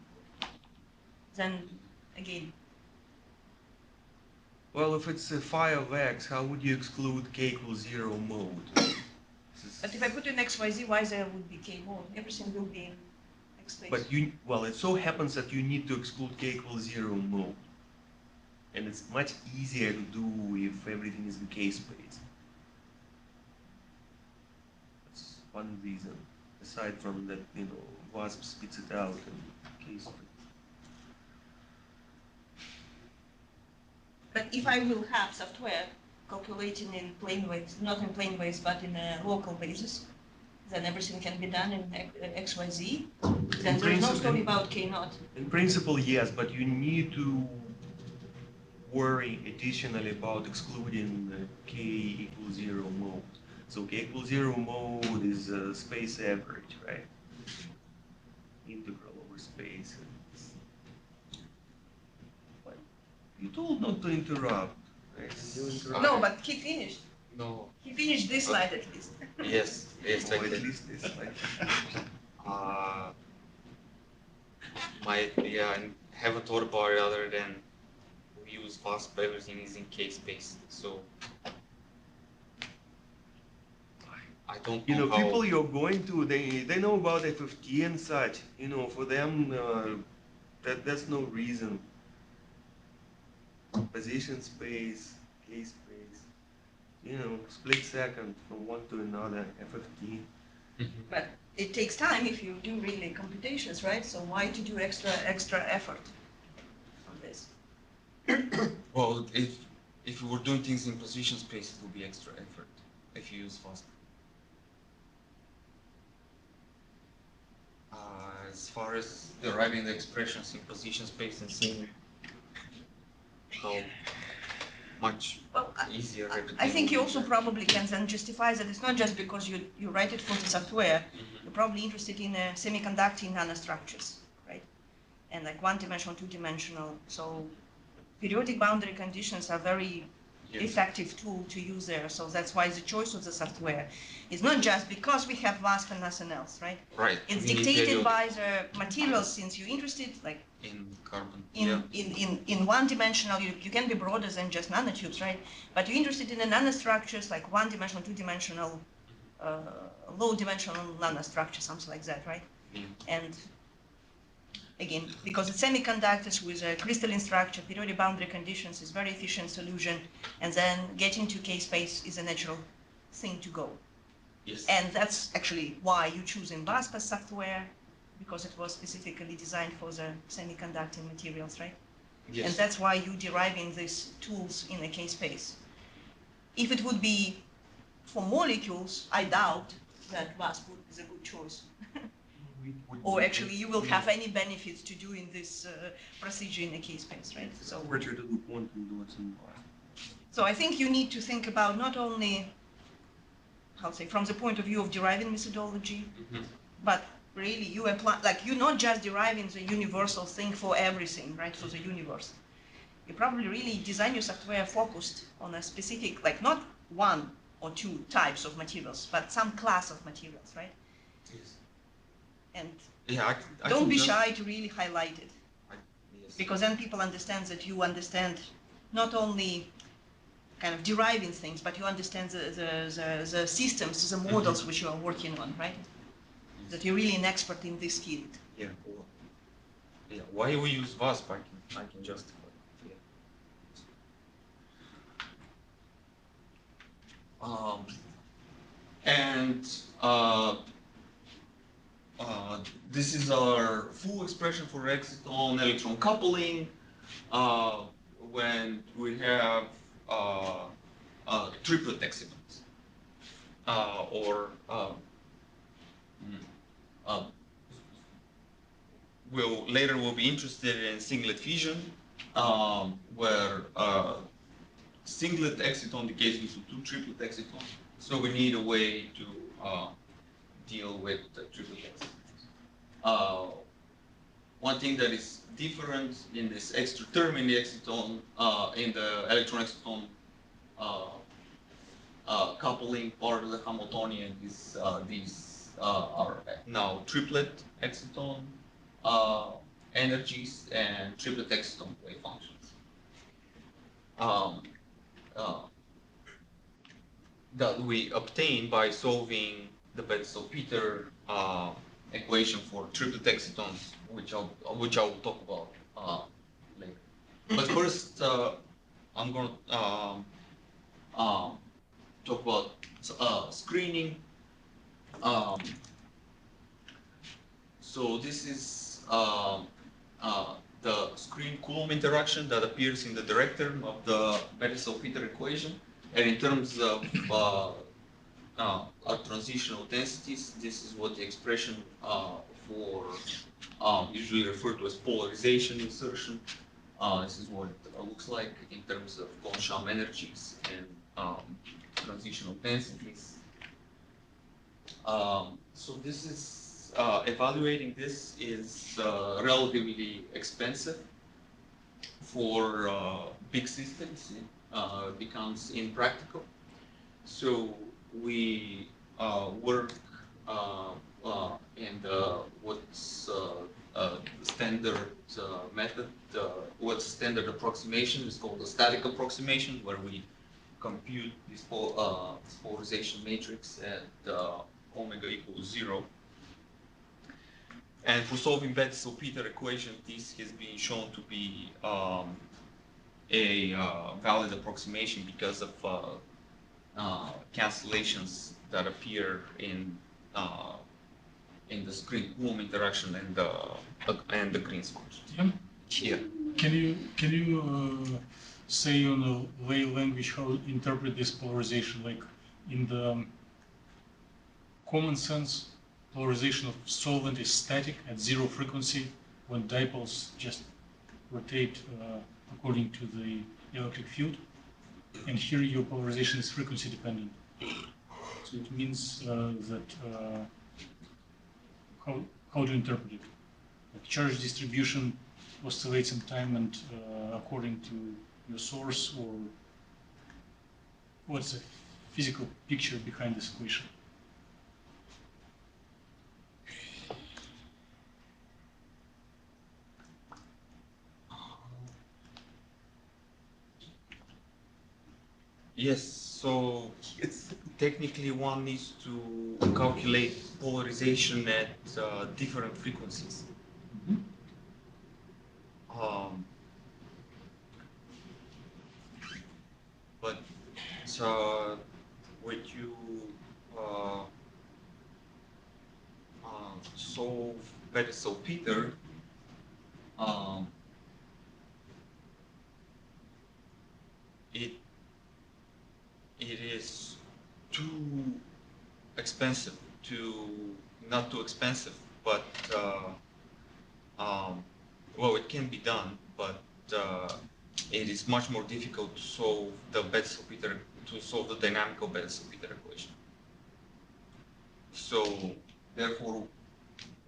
S10: then again,
S4: Well, if it's phi of x, how would you exclude k equals 0 mode?
S10: but if I put in xyz, y there would be k mode. Everything will be in x space.
S4: But well, it so happens that you need to exclude k equals 0 mode. And it's much easier to do if everything is in k space. That's one reason, aside from that, WASP spits it out in k space.
S10: But if I will have software calculating in plane waves, not in plane waves, but in a local basis, then everything can be done in xyz. Then there is no story about k naught.
S4: In principle, yes, but you need to worry additionally about excluding the k equals 0 mode. So k equals 0 mode is space average, right? Integral over space. What? You told not to interrupt. Right? You interrupt.
S10: No, but he finished.
S8: No.
S10: He finished this slide at least.
S8: Yes. Yes.
S4: Or
S8: I
S4: at
S8: did.
S4: least this, like.
S8: I haven't thought about it other than we use VASP, everything is in k space. So I don't know how.
S4: People you're going to, they know about FFT and such. For them, that's no reason. Position space, k space, split second from one to another, FFT.
S10: But it takes time if you do really computations, right? So why to do extra effort on this?
S8: Well, if we were doing things in position space, it would be extra effort if you use VASP. As far as deriving the expressions in position space and seeing how much
S10: Well,
S8: easier everything
S10: I think
S8: will
S10: you
S8: be
S10: also
S8: then.
S10: probably can then justify that it's not just because you write it for the software. You're probably interested in semiconducting nanostructures, right? And like one-dimensional, two-dimensional. So periodic boundary conditions are very effective tool to use there. So that's why the choice of the software is not just because we have VASP and nothing else, right?
S8: Right.
S10: It's
S8: we need
S10: dictated
S8: periodic
S10: by the materials, since you're interested, like
S8: in carbon.
S10: in one dimensional, you can be broader than just nanotubes, right? But you're interested in the nanostructures, like one-dimensional, two-dimensional low dimensional nanostructure, something like that, right? And again, because it's semiconductors with a crystalline structure, periodic boundary conditions is very efficient solution, and then getting to K-space is a natural thing to go.
S3: Yes.
S10: And that's actually why you choose VASP software, because it was specifically designed for the semiconducting materials, right?
S3: Yes.
S10: And that's why you're deriving these tools in a K-space. If it would be for molecules, I doubt that VASP would be a good choice. Or actually, you will have any benefits to doing this procedure in a K-space, right? So,
S4: Harder to do quantum dots and bar.
S10: so I think you need to think about not only, how to say, from the point of view of deriving methodology, but really you apply, like you're not just deriving the universal thing for everything, right, for the universe. You probably really design your software focused on a specific, like not one or two types of materials, but some class of materials, right?
S3: Yes.
S10: And
S3: Yeah, I
S10: don't
S3: can
S10: be
S3: just-
S10: shy to really highlight it,
S3: Yes.
S10: because then people understand that you understand not only kind of deriving things, but you understand the systems, the models which you are working on, right? That you're really an expert in this field.
S3: Yeah. Well, yeah. Why we use VASP? I can justify. Yeah. And this is our full expression for exciton electron coupling when we have triplet excitons or we'll be interested in singlet fission where singlet exciton decays into two triplet excitons. So we need a way to deal with the triplet excitons. One thing that is different in this extra term in the exciton, in the electron exciton coupling part of the Hamiltonian is these are now triplet exciton energies and triplet exciton wave functions. That we obtain by solving the Betzel-Peter equation for triplet excitons, which I will talk about later. But first, I'm going to talk about screening. So this is the screen Coulomb interaction that appears in the direct term of the Betzel-Peter equation. And in terms of transitional densities, this is what the expression for usually referred to as polarization insertion. This is what it looks like in terms of Kohn-Sham energies and transitional densities. So this is evaluating this is relatively expensive for big systems. Becomes impractical. So we work in what's standard method, what's standard approximation is called the static approximation, where we compute this polarization matrix at omega equals 0. And for solving Betzel-Peter equation, this has been shown to be a valid approximation because of cancellations that appear in the screen Coulomb interaction and the Green's function.
S2: Yeah.
S3: Yeah.
S2: Can you say on a lay language how to interpret this polarization? Like in the common sense, polarization of solvent is static at 0 frequency when dipoles just rotate according to the electric field, and here your polarization is frequency dependent. So it means that how to interpret it? Like charge distribution oscillates in time and according to your source, or what's the physical picture behind this equation?
S3: Yes. So it's technically one needs to calculate polarization at different frequencies. Um, but when you solve Bethe-Salpeter, it is too expensive not too expensive, but well, it can be done, but it is much more difficult to solve the Bethe-Salpeter, to solve the dynamical Bethe-Salpeter equation. So therefore,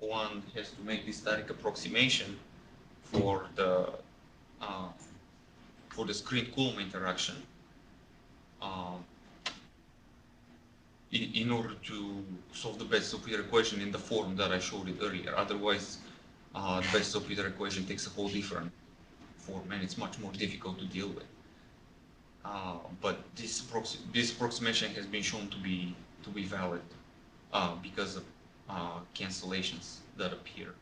S3: one has to make this static approximation for the screen-Coulomb interaction in order to solve the Bethe-Salpeter equation in the form that I showed it earlier. Otherwise, the Bethe-Salpeter equation takes a whole different form, and it's much more difficult to deal with. But this approximation has been shown to be valid because of cancellations that appear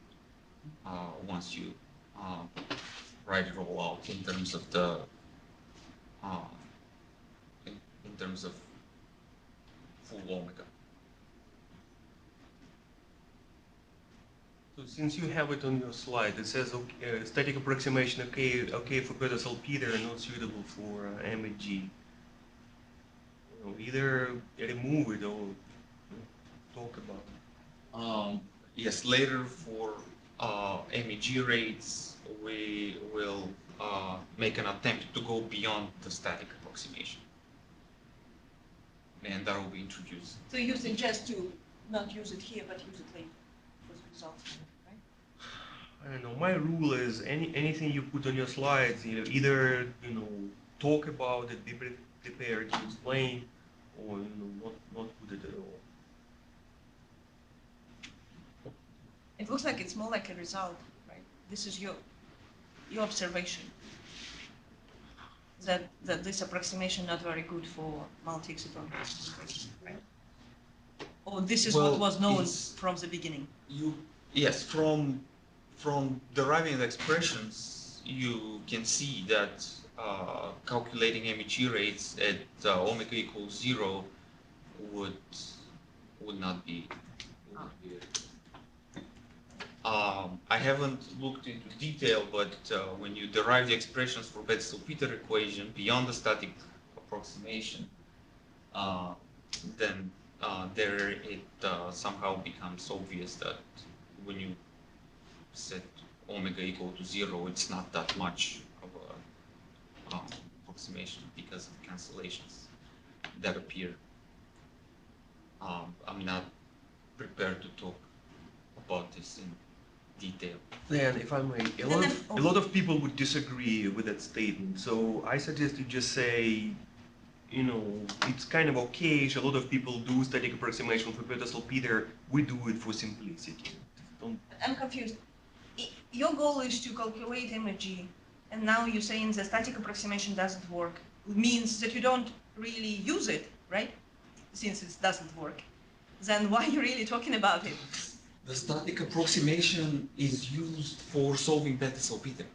S3: once you write it all out in terms of the in terms of full omega.
S4: So since you have it on your slide, it says okay, static approximation okay for Bethe-Salpeter and not suitable for MEG. You know, either remove it or talk about it.
S3: Yes, later for MEG rates, we will make an attempt to go beyond the static approximation. And that will be introduced.
S10: So you suggest to not use it here, but use it later for the results, right?
S4: I don't know. My rule is anything you put on your slides, either talk about it, be prepared to explain, or not put it at all.
S10: It looks like it's more like a result, right? This is your observation. That this approximation not very good for multi-exciton, right? Or this is what was known from the beginning.
S3: Yes, from deriving the expressions, you can see that calculating MEG rates at omega equals 0 would not be. I haven't looked into detail, but when you derive the expressions for Bethe-Salpeter equation beyond the static approximation, then there it somehow becomes obvious that when you set omega equal to 0, it's not that much of a approximation because of cancellations that appear. I'm not prepared to talk about this in detail.
S4: Then, if I may, a lot of people would disagree with that statement. So I suggest you just say, it's kind of okay. A lot of people do static approximation for Bethe-Salpeter. We do it for simplicity.
S10: I'm confused. Your goal is to calculate MEG, and now you're saying the static approximation doesn't work. It means that you don't really use it, right? Since it doesn't work. Then why are you really talking about it?
S3: The static approximation is used for solving Bethe-Salpeter,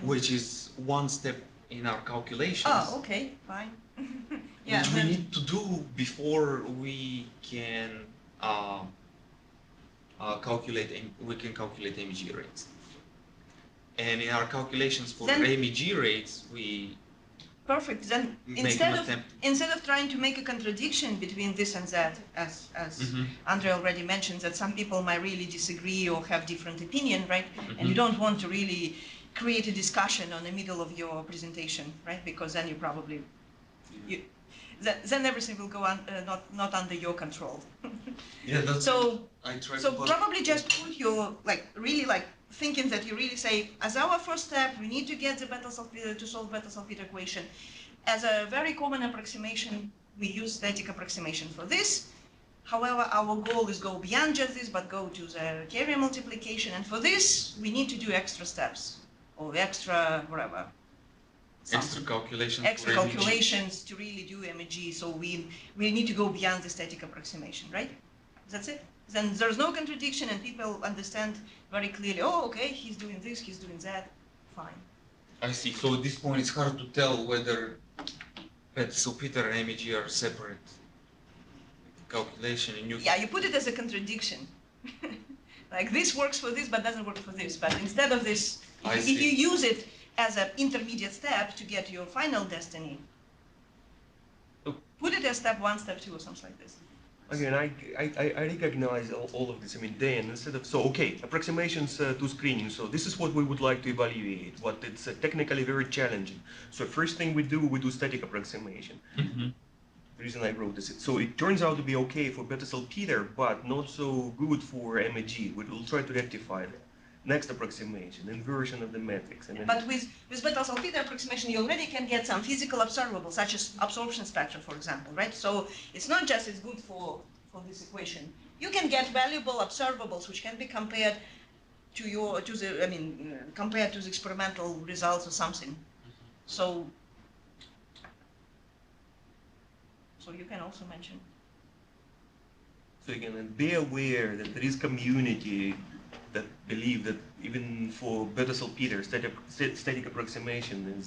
S3: which is one step in our calculations.
S10: Oh, okay, fine. Yeah,
S3: which we need to do before we can calculate MEG rates. And in our calculations for MEG rates, we
S10: perfect. Then instead of trying to make a contradiction between this and that, as Andre already mentioned, that some people might really disagree or have different opinion, right? And you don't want to really create a discussion on the middle of your presentation, right? Because then you probably then everything will go on not under your control.
S3: Yeah, that's
S10: so.
S3: I try
S10: So
S3: to
S10: probably just put your thinking that you really say, as our first step, we need to get the to solve Bethe-Salpeter equation. As a very common approximation, we use static approximation for this. However, our goal is go beyond just this, but go to the carrier multiplication. And for this, we need to do extra steps or extra whatever
S3: Extra calculations.
S10: extra
S3: for MEG.
S10: calculations to really do MEG. So we need to go beyond the static approximation, right? That's it. Then there's no contradiction, and people understand very clearly. Oh, okay, he's doing this, he's doing that. Fine.
S3: I see. So at this point, it's hard to tell whether salpeter and MEG are separate calculation, and you.
S10: Yeah, you put it as a contradiction. Like this works for this, but doesn't work for this. But instead of this, if you use it as an intermediate step to get your final destiny, put it as step 1, step 2, or something like this.
S4: Again, I recognize all of this. I mean, then instead of, so okay, approximations to screening. So this is what we would like to evaluate, but it's technically very challenging. So first thing we do static approximation.
S3: Mhm.
S4: The reason I wrote this, so it turns out to be okay for beta salpeter, but not so good for MEG. We'll try to rectify that. Next approximation, inversion of the metrics. And then
S10: But with beta salpeter approximation, you already can get some physical observables, such as absorption spectra, for example, right? So it's not just it's good for this equation. You can get valuable observables which can be compared compared to the experimental results or something. So you can also mention.
S4: So again, and be aware that there is community that believe that even for beta salpeter, static approximation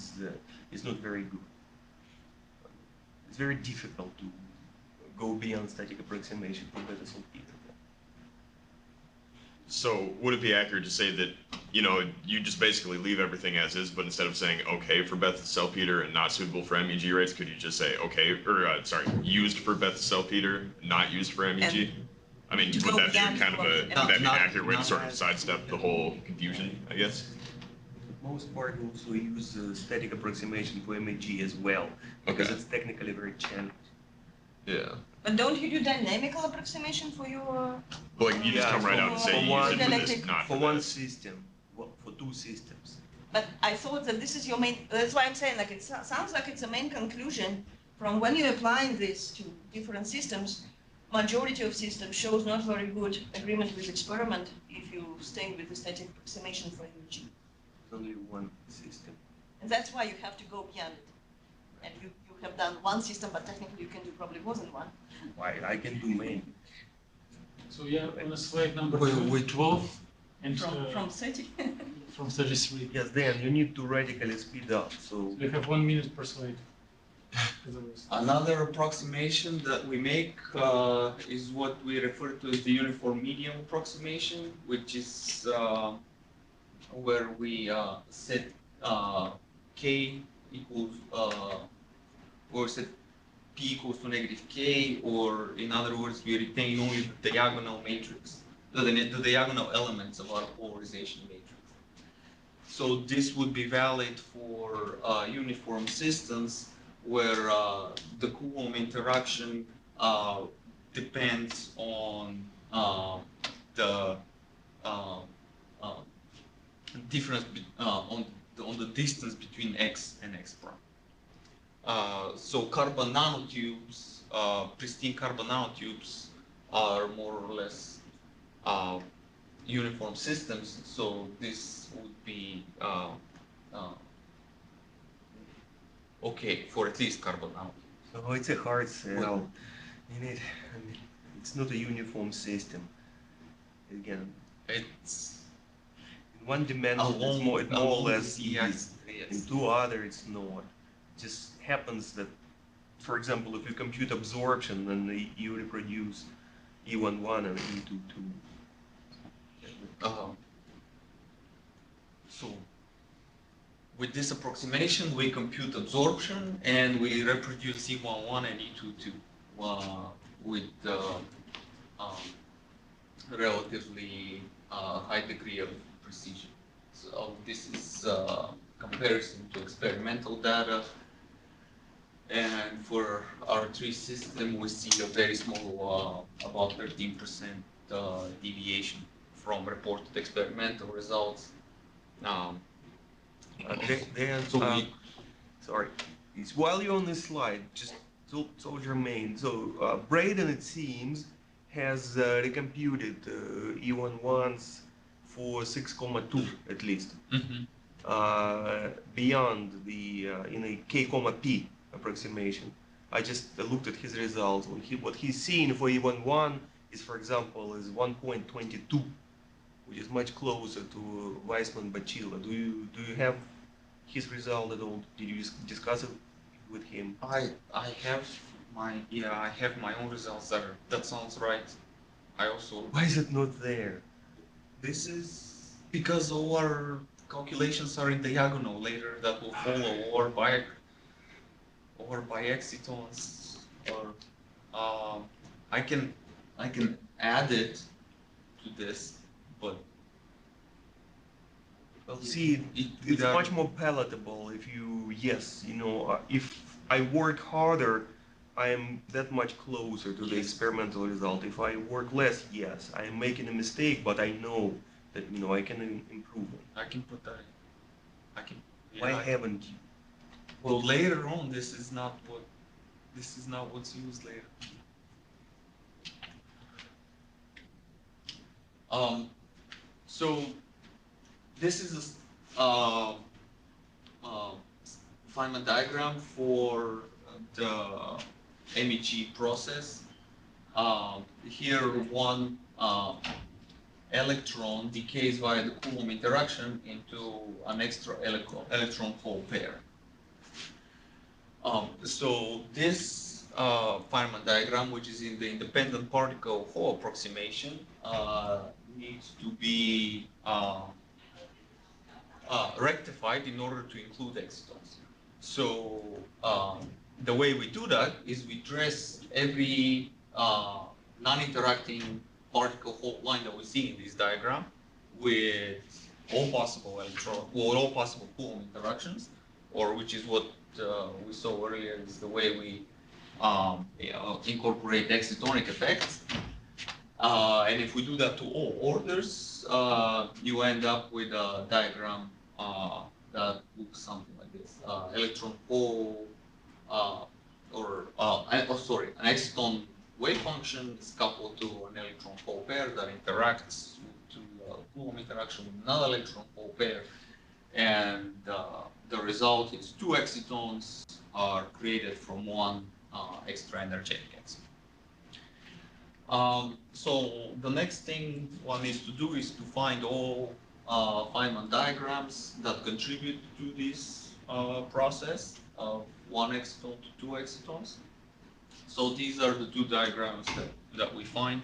S4: is not very good. It's very difficult to go beyond static approximation for beta salpeter.
S9: So would it be accurate to say that, you just basically leave everything as is, but instead of saying okay for beta salpeter and not suitable for MEG rates, could you just say okay, or used for beta salpeter, not used for MEG? I mean,
S10: To
S9: would
S10: go
S9: that be
S10: beyond
S9: kind of
S10: what-
S9: would that be an
S3: Not-
S9: accurate way to
S3: not
S9: sort of
S3: as-
S9: sidestep the whole confusion, I guess?
S4: For the most part, we also use static approximation for MEG as well, because
S9: Okay.
S4: it's technically very challenging.
S9: Yeah.
S10: But don't you do dynamical approximation for your?
S9: But like, you just
S4: Yeah,
S9: come right out and say
S4: for
S9: you use it for
S10: one-
S9: this, not
S4: For
S9: for
S4: one
S9: this.
S4: system, for two systems.
S10: But I thought that this is your main, that's why I'm saying, like, it sounds like it's a main conclusion from when you're applying this to different systems. Majority of systems shows not very good agreement with experiment if you stay with the static approximation for MEG.
S4: There's only one system.
S10: And that's why you have to go beyond it. And you have done one system, but technically you can do probably more than one.
S4: Why? I can do many.
S2: So yeah, on slide number
S3: Wait.
S2: 12 and
S10: From 30.
S2: from 33.
S4: Yes, then you need to radically speed up. So
S2: We have 1 minute per slide.
S3: Another approximation that we make is what we refer to as the uniform medium approximation, which is where we set k equals, or set p equals to negative k, or in other words, we retain only the diagonal matrix, the diagonal elements of our polarization matrix. So this would be valid for uniform systems where the Coulomb interaction depends on the difference on the distance between x and x prime. So carbon nanotubes, pristine carbon nanotubes, are more or less uniform systems. So this would be okay for at least carbon nanotubes.
S4: So it's a hard sell. It's not a uniform system. Again,
S3: It's
S4: in one dimension, it's more or less easy. In two other, it's not. It just happens that, for example, if you compute absorption, then you reproduce E11 and E22.
S3: So with this approximation, we compute absorption and we reproduce E11 and E22 with relatively high degree of precision. So this is comparison to experimental data. And for our tree system, we see a very small, about 13% deviation from reported experimental results.
S4: So sorry, it's while you're on this slide, just so germane. So Braden, it seems, has recomputed E11s for 6,2 at least.
S3: Mm-hmm.
S4: beyond the in a k comma p approximation. I just looked at his results. What he's seeing for E11 is, for example, is 1.22, which is much closer to Weissman-Bachila. Do you have his result at all? Did you discuss it with him?
S3: I have I have my own results there. That sounds right. I also.
S4: Why is it not there?
S3: This is because all our calculations are in diagonal. Later that will follow, or by excitons, or I can add it to this, but
S4: Well, see, it's much more palatable if you, yes, you know, if I work harder, I am that much closer to the
S3: Yes.
S4: experimental result. If I work less, yes, I am making a mistake, but I know that, you know, I can improve it.
S3: I can put that. I can.
S4: Why
S3: I-
S4: haven't you?
S3: Well, later on, this is not what's used later. So this is a Feynman diagram for the MEG process. Here, one electron decays via the Coulomb interaction into an extra electron hole pair. So this Feynman diagram, which is in the independent particle Hall approximation, needs to be rectified in order to include excitons. So the way we do that is we dress every non-interacting particle Hall line that we see in this diagram with all possible all possible Coulomb interactions, or which is what we saw earlier is the way we incorporate excitonic effects. And if we do that to all orders, you end up with a diagram that looks something like this. Electron hole, an exciton wave function is coupled to an electron hole pair that interacts to Coulomb interaction with another electron hole pair. And the result is two excitons are created from one extra energetic exciton. So the next thing one needs to do is to find all Feynman diagrams that contribute to this process of one exciton to two excitons. So these are the two diagrams that we find.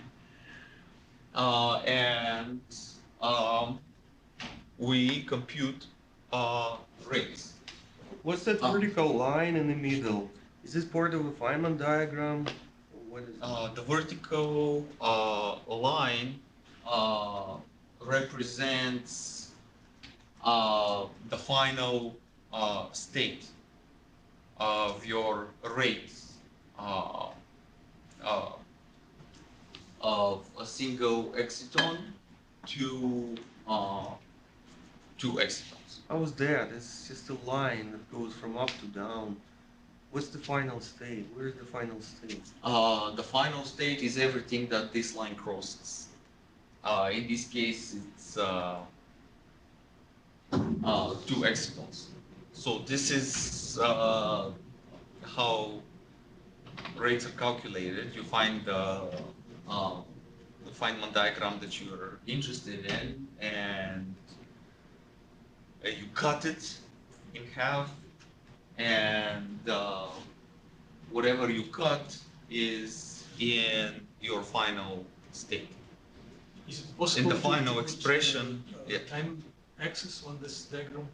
S3: And we compute rates.
S4: What's that vertical line in the middle? Is this part of a Feynman diagram? Or what is it?
S3: The vertical line represents the final state of your rates of a single exciton to two excitons.
S4: I was there. It's just a line that goes from up to down. What's the final state? Where's the final state?
S3: The final state is everything that this line crosses. In this case, it's two excitons. So this is how rates are calculated. You find the Feynman diagram that you're interested in, and you cut it in half, and whatever you cut is in your final state.
S2: Is it possible
S3: In the
S2: to
S3: final
S2: put,
S3: expression, yeah.
S2: time axis on this diagram?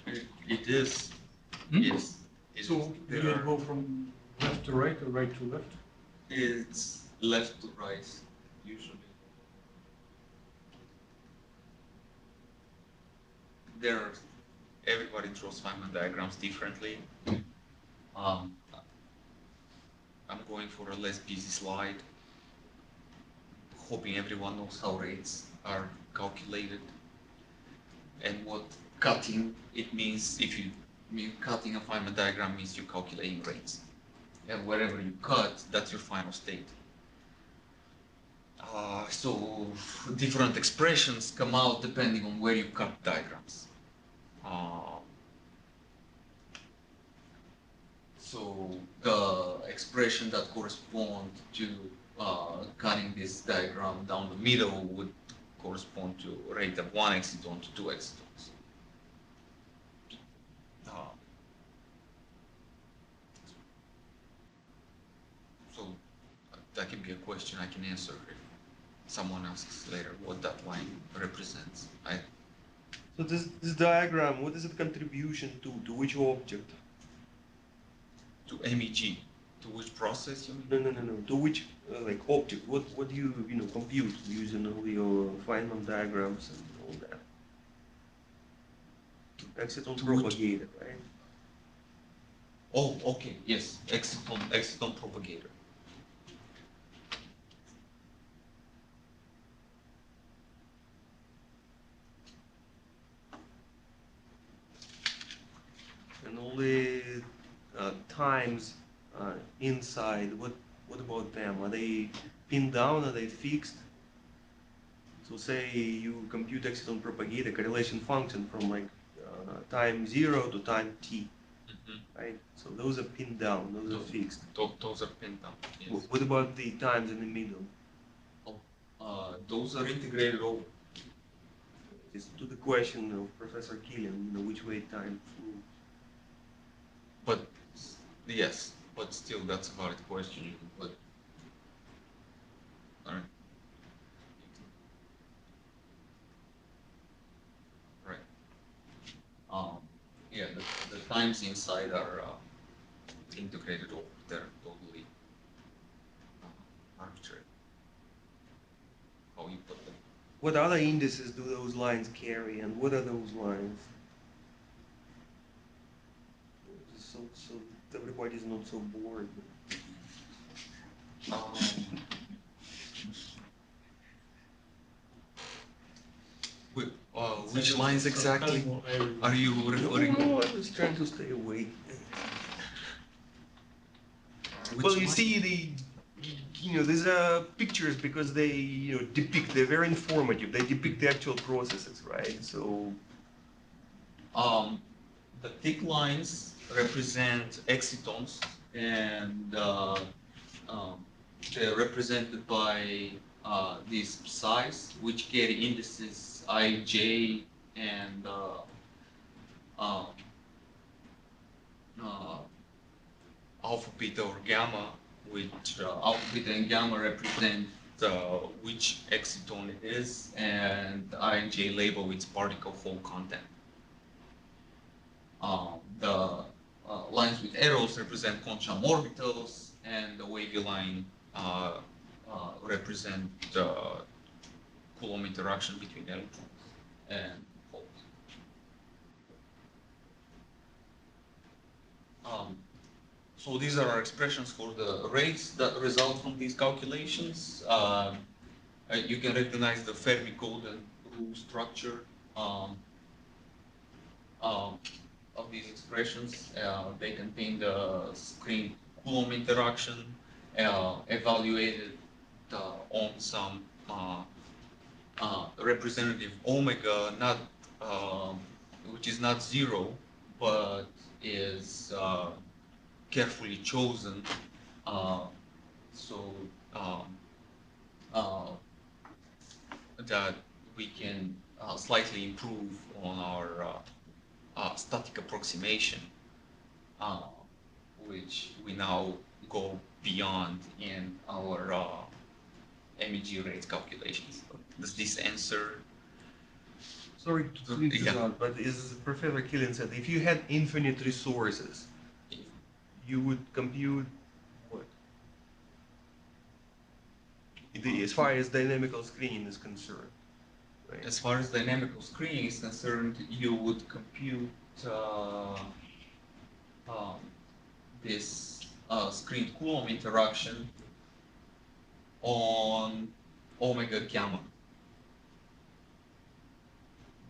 S3: It is,
S2: Hmm?
S3: yes.
S2: So you
S3: There
S2: will
S3: are-
S2: go from left to right or right to left?
S3: It's left to right, usually. Everybody draws Feynman diagrams differently. I'm going for a less busy slide, hoping everyone knows how rates are calculated and what cutting it means. If you mean cutting a Feynman diagram means you're calculating rates. And wherever you cut, that's your final state. So different expressions come out depending on where you cut diagrams. So the expression that correspond to cutting this diagram down the middle would correspond to a rate of 1 exciton to 2 excitons. So that can be a question I can answer if someone asks later what that line represents.
S4: So this diagram, what is its contribution to which object?
S3: To MEG, to which process you mean?
S4: No. To which like object? What do you compute using all your Feynman diagrams and all that? Exciton propagator, right?
S3: Oh, okay, yes, exciton propagator.
S4: And all the times inside, what about them? Are they pinned down? Are they fixed? So say you compute exciton propagator correlation function from like time 0 to time t, right? So those are pinned down, those are fixed.
S3: Those are pinned down, yes.
S4: What about the times in the middle?
S3: Those are integrated over.
S4: It's to the question of Professor Killian, which way time flew.
S3: But yes, but still that's a valid question you can put. Alright. Right. Yeah, the times inside are integrated over. They're totally arbitrary. How you put them.
S4: What other indices do those lines carry, and what are those lines? So everybody's not so bored.
S3: Which lines exactly are you referring to?
S4: No, I was trying to stay awake.
S3: Which
S4: Well, you
S3: line?
S4: see these are pictures because they, depict, they're very informative. They depict the actual processes, right? So,
S3: The thick lines represent excitons, and they're represented by these psi's, which carry indices I, J, and alpha, beta, or gamma, which alpha, beta, and gamma represent which exciton it is, and I and J label its particle fold content. The lines with arrows represent quantum orbitals, and the wavy line represent Coulomb interaction between electrons and holes. So these are our expressions for the rates that result from these calculations. You can recognize the Fermi-Golden rule structure of these expressions. They contain the screen Coulomb interaction evaluated on some representative omega, not which is not zero, but is carefully chosen, so that we can slightly improve on our static approximation, which we now go beyond in our MEG rates calculations. Does this answer?
S4: sorry to interrupt, but as Professor Killian said, if you had infinite resources, you would compute what? As far as dynamical screening is concerned, right?
S3: As far as dynamical screening is concerned, you would compute this screen Coulomb interaction on omega gamma.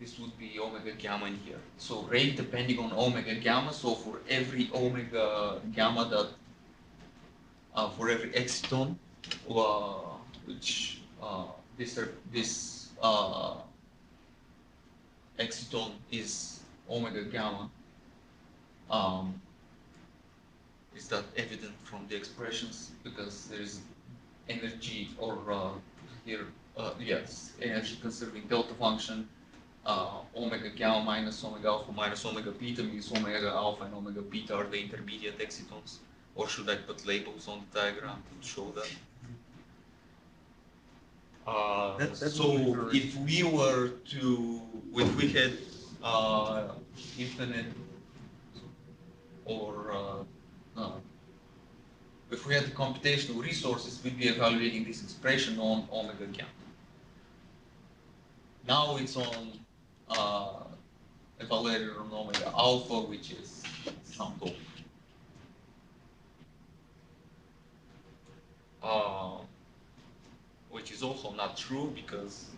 S3: This would be omega gamma in here. So rate depending on omega gamma. So for every omega gamma that, for every exciton, which this exciton is omega gamma. Is that evident from the expressions? Because there is energy or here, yes, energy conserving delta function. Omega gamma minus omega alpha minus omega beta means omega alpha and omega beta are the intermediate excitons. Or should I put labels on the diagram to show that?
S4: That's
S3: So
S4: what we
S3: if we were to, if we had infinite or if we had the computational resources, we'd be evaluating this expression on omega gamma. Now it's on evaluated on omega alpha, which is summed over. Which is also not true because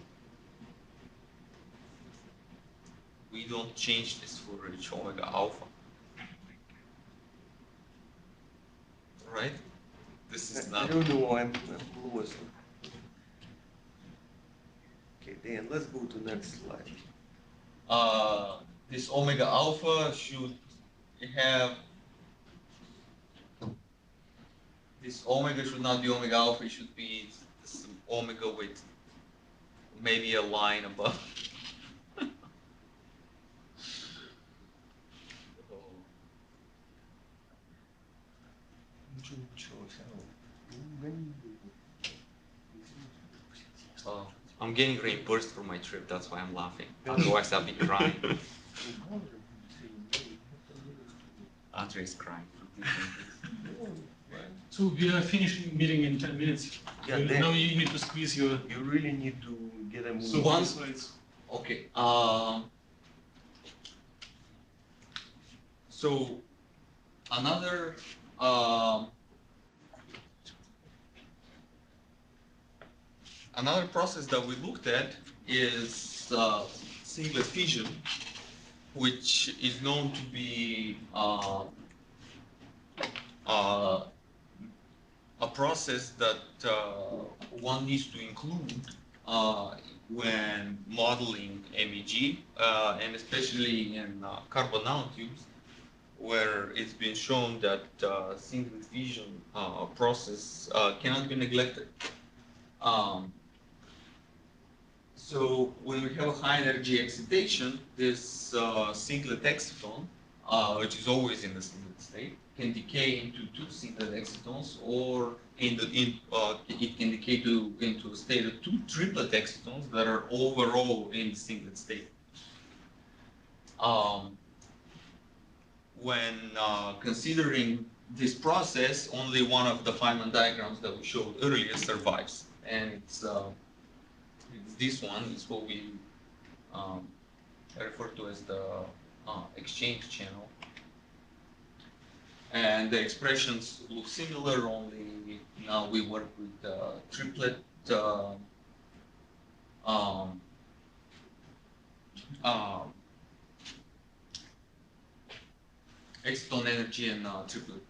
S3: we don't change this for each omega alpha. Right? This is
S4: I
S3: not.
S4: don't know, I'm lost. Okay, Dan, let's go to next slide.
S3: This omega alpha should have. This omega should not be omega alpha, it should be this omega with maybe a line above. I'm getting reimbursed for my trip, that's why I'm laughing. Otherwise I'll be crying. Andre is crying.
S2: So we are finishing meeting in 10 minutes.
S4: Yeah,
S2: So
S4: then-
S2: now you need to squeeze your
S4: You really need to get a move.
S2: so one slides.
S3: Okay. So another another process that we looked at is singlet fission, which is known to be a process that one needs to include when modeling MEG, and especially in carbon nanotubes, where it's been shown that singlet fission process cannot be neglected. So when we have a high energy excitation, this singlet exciton, which is always in the singlet state, can decay into two singlet excitons, or it can decay into a state of two triplet excitons that are overall in the singlet state. When considering this process, only one of the Feynman diagrams that we showed earlier survives, and it's this one. Is what we refer to as the exchange channel. And the expressions look similar, only now we work with triplet exciton energy and triplet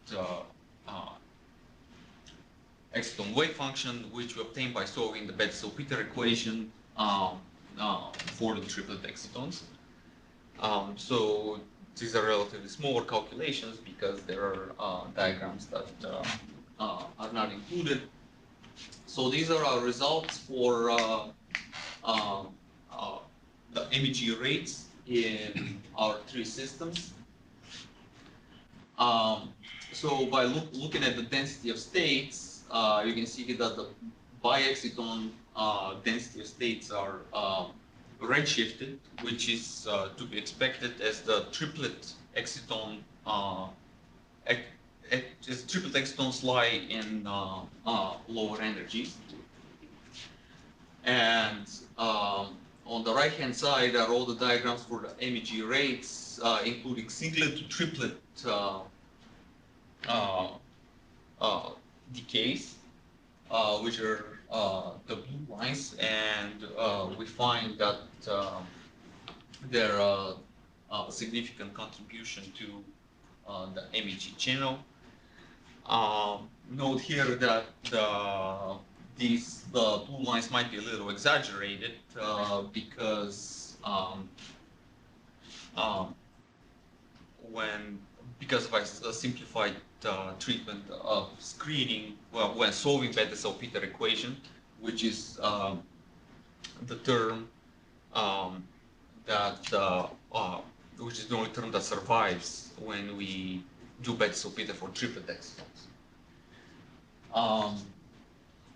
S3: exciton wave function, which we obtain by solving the Bethe-Salpeter equation for the triplet excitons. So these are relatively smaller calculations because there are diagrams that are not included. So these are our results for the MEG rates in our three systems. So by looking at the density of states, you can see that the bi-exciton density of states are redshifted, which is to be expected as the triplet exciton triplet excitons lie in lower energies. And on the right hand side are all the diagrams for the MEG rates, including singlet to triplet decays, which are the blue lines, and we find that there are a significant contribution to the MEG channel. Note here that these blue lines might be a little exaggerated because because of a simplified treatment of screening, well, when solving Bethe-Salpeter equation, which is the term which is the only term that survives when we do Bethe-Salpeter for triplet excitons.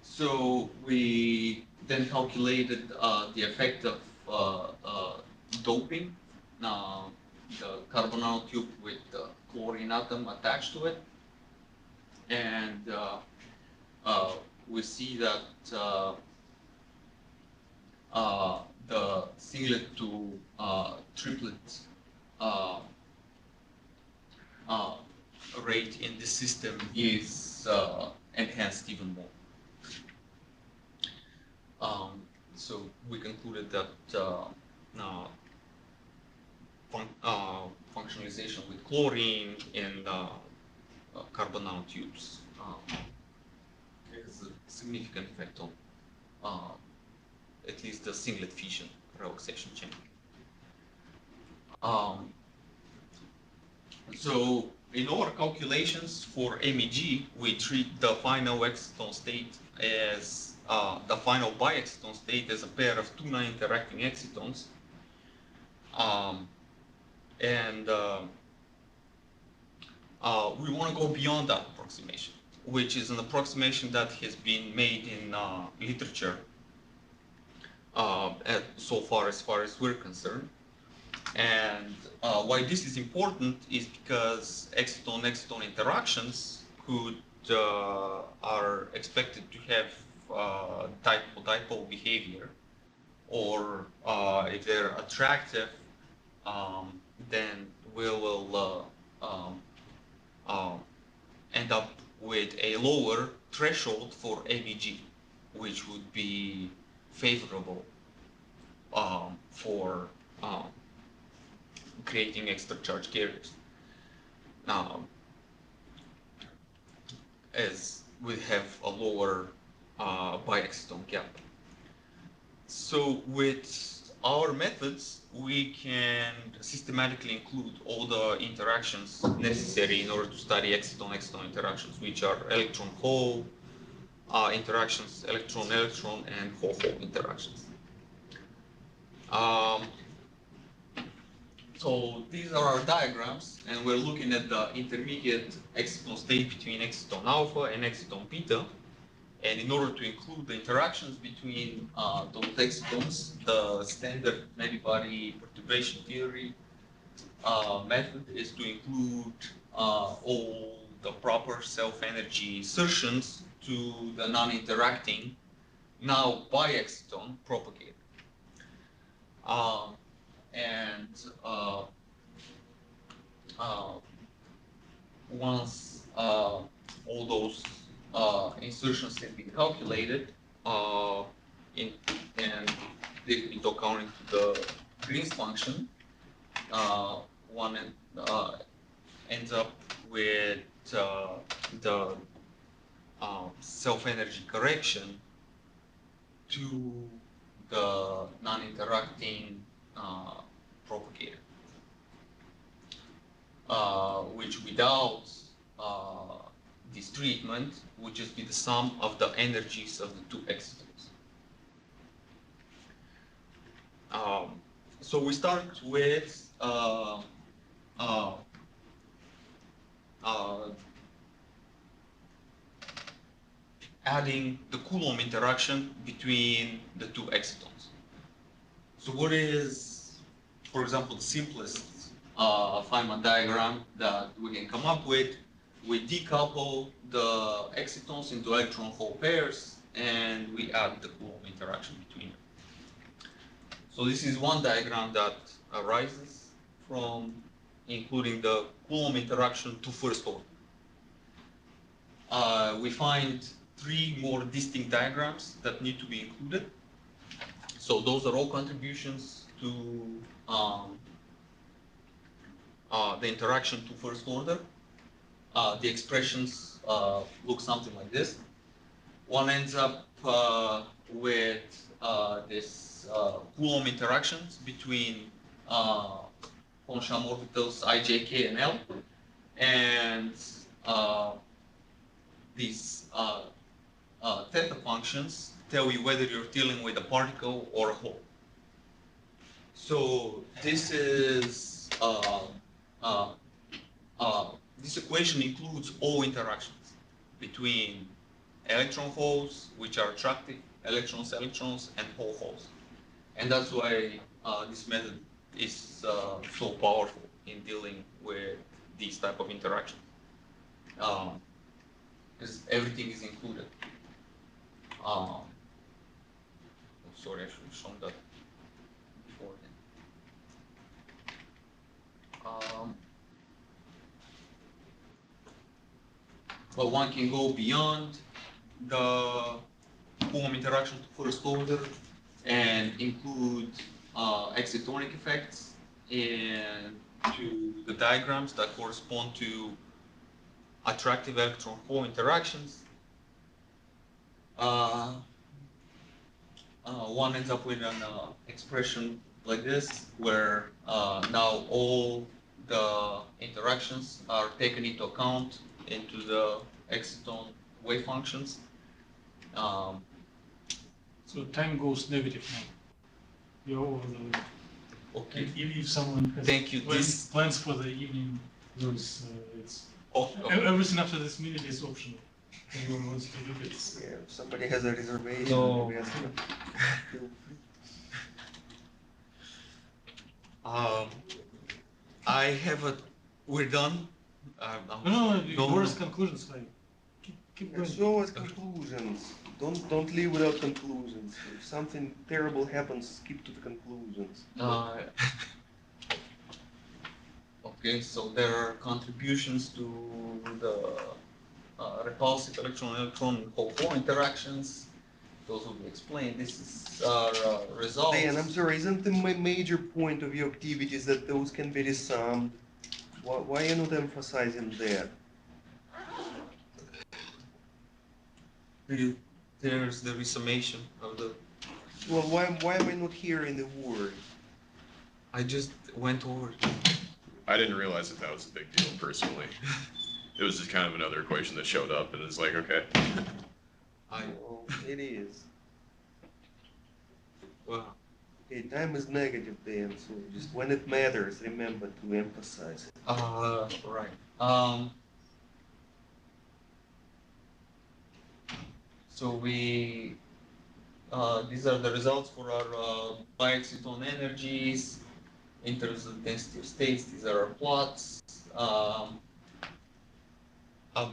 S3: So we then calculated the effect of doping the carbon nanotube with the chlorine atom attached to it, and we see that the singlet to triplet rate in the system is enhanced even more. So we concluded that functionalization with chlorine and carbon nanotubes has a significant effect on at least the singlet fission relaxation chain. So in our calculations for MEG, we treat the final exciton state as the final bi-exciton state as a pair of two non-interacting excitons. We want to go beyond that approximation, which is an approximation that has been made in literature so far as we're concerned. And why this is important is because exciton-exciton interactions are expected to have dipole-dipole behavior, or if they're attractive, then we will end up with a lower threshold for MEG, which would be favorable for creating extra charge carriers. As we have a lower bi-exciton gap. So with our methods, we can systematically include all the interactions necessary in order to study exciton-exciton interactions, which are electron-hole interactions, electron-electron, and hole-hole interactions. So these are our diagrams, and we're looking at the intermediate exciton state between exciton alpha and exciton beta. And in order to include the interactions between those excitons, the standard many-body perturbation theory method is to include all the proper self-energy insertions to the non-interacting, now bi-exciton propagator. Once all those insertions have been calculated and taken into account into the Green's function, one ends up with the self-energy correction to the non-interacting propagator, which without this treatment would just be the sum of the energies of the two excitons. So we start with adding the Coulomb interaction between the two excitons. So what is, for example, the simplest Feynman diagram that we can come up with? We decouple the excitons into electron-hole pairs, and we add the Coulomb interaction between them. So this is one diagram that arises from including the Coulomb interaction to first order. We find three more distinct diagrams that need to be included. So those are all contributions to the interaction to first order. The expressions look something like this. one ends up with this Coulomb interactions between Kohn-Sham orbitals I, J, K, and L, and these theta functions tell you whether you're dealing with a particle or a whole. So this is this equation includes all interactions between electron holes, which are attractive, electrons, and hole holes. And that's why this method is so powerful in dealing with these type of interactions. Because everything is included. Sorry, I should have shown that beforehand. But one can go beyond the Coulomb interaction to first order and include excitonic effects and to the diagrams that correspond to attractive electron hole interactions. One ends up with an expression like this, where now all the interactions are taken into account into the exciton wave functions.
S2: So time goes negative now. You're over the limit.
S3: Okay.
S2: And if someone has
S3: Thank you.
S2: plans for the evening, it's
S3: Okay.
S2: everything after this minute is optional. Anyone wants to do this?
S4: Yeah, if somebody has a reservation.
S3: No.
S4: we ask them.
S3: I have a. We're done.
S2: No,
S3: Go.
S2: worst conclusions, like keep
S4: Yeah,
S2: going.
S4: show us conclusions. Don't leave without conclusions. If something terrible happens, skip to the conclusions.
S3: Okay, so there are contributions to the repulsive electron-electron hole interactions. Those will be explained. This is our results.
S4: Dan, I'm sorry, isn't the major point of your activities that those can be resummed? Why are you not emphasizing that?
S3: There's the resummation of the.
S4: Well, why am I not hearing the word?
S3: I just went over it.
S9: I didn't realize that was a big deal personally. It was just kind of another equation that showed up, and it's like, okay.
S4: Well, it is.
S3: Wow.
S4: Okay, time is negative, Dan, so just when it matters, remember to emphasize it.
S3: Right. So we, these are the results for our bi-exciton energies in terms of density of states. These are our plots. A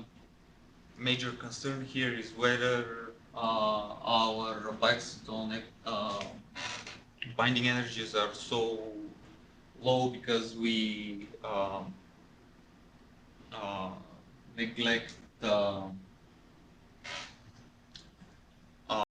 S3: major concern here is whether our bi-exciton binding energies are so low because we neglect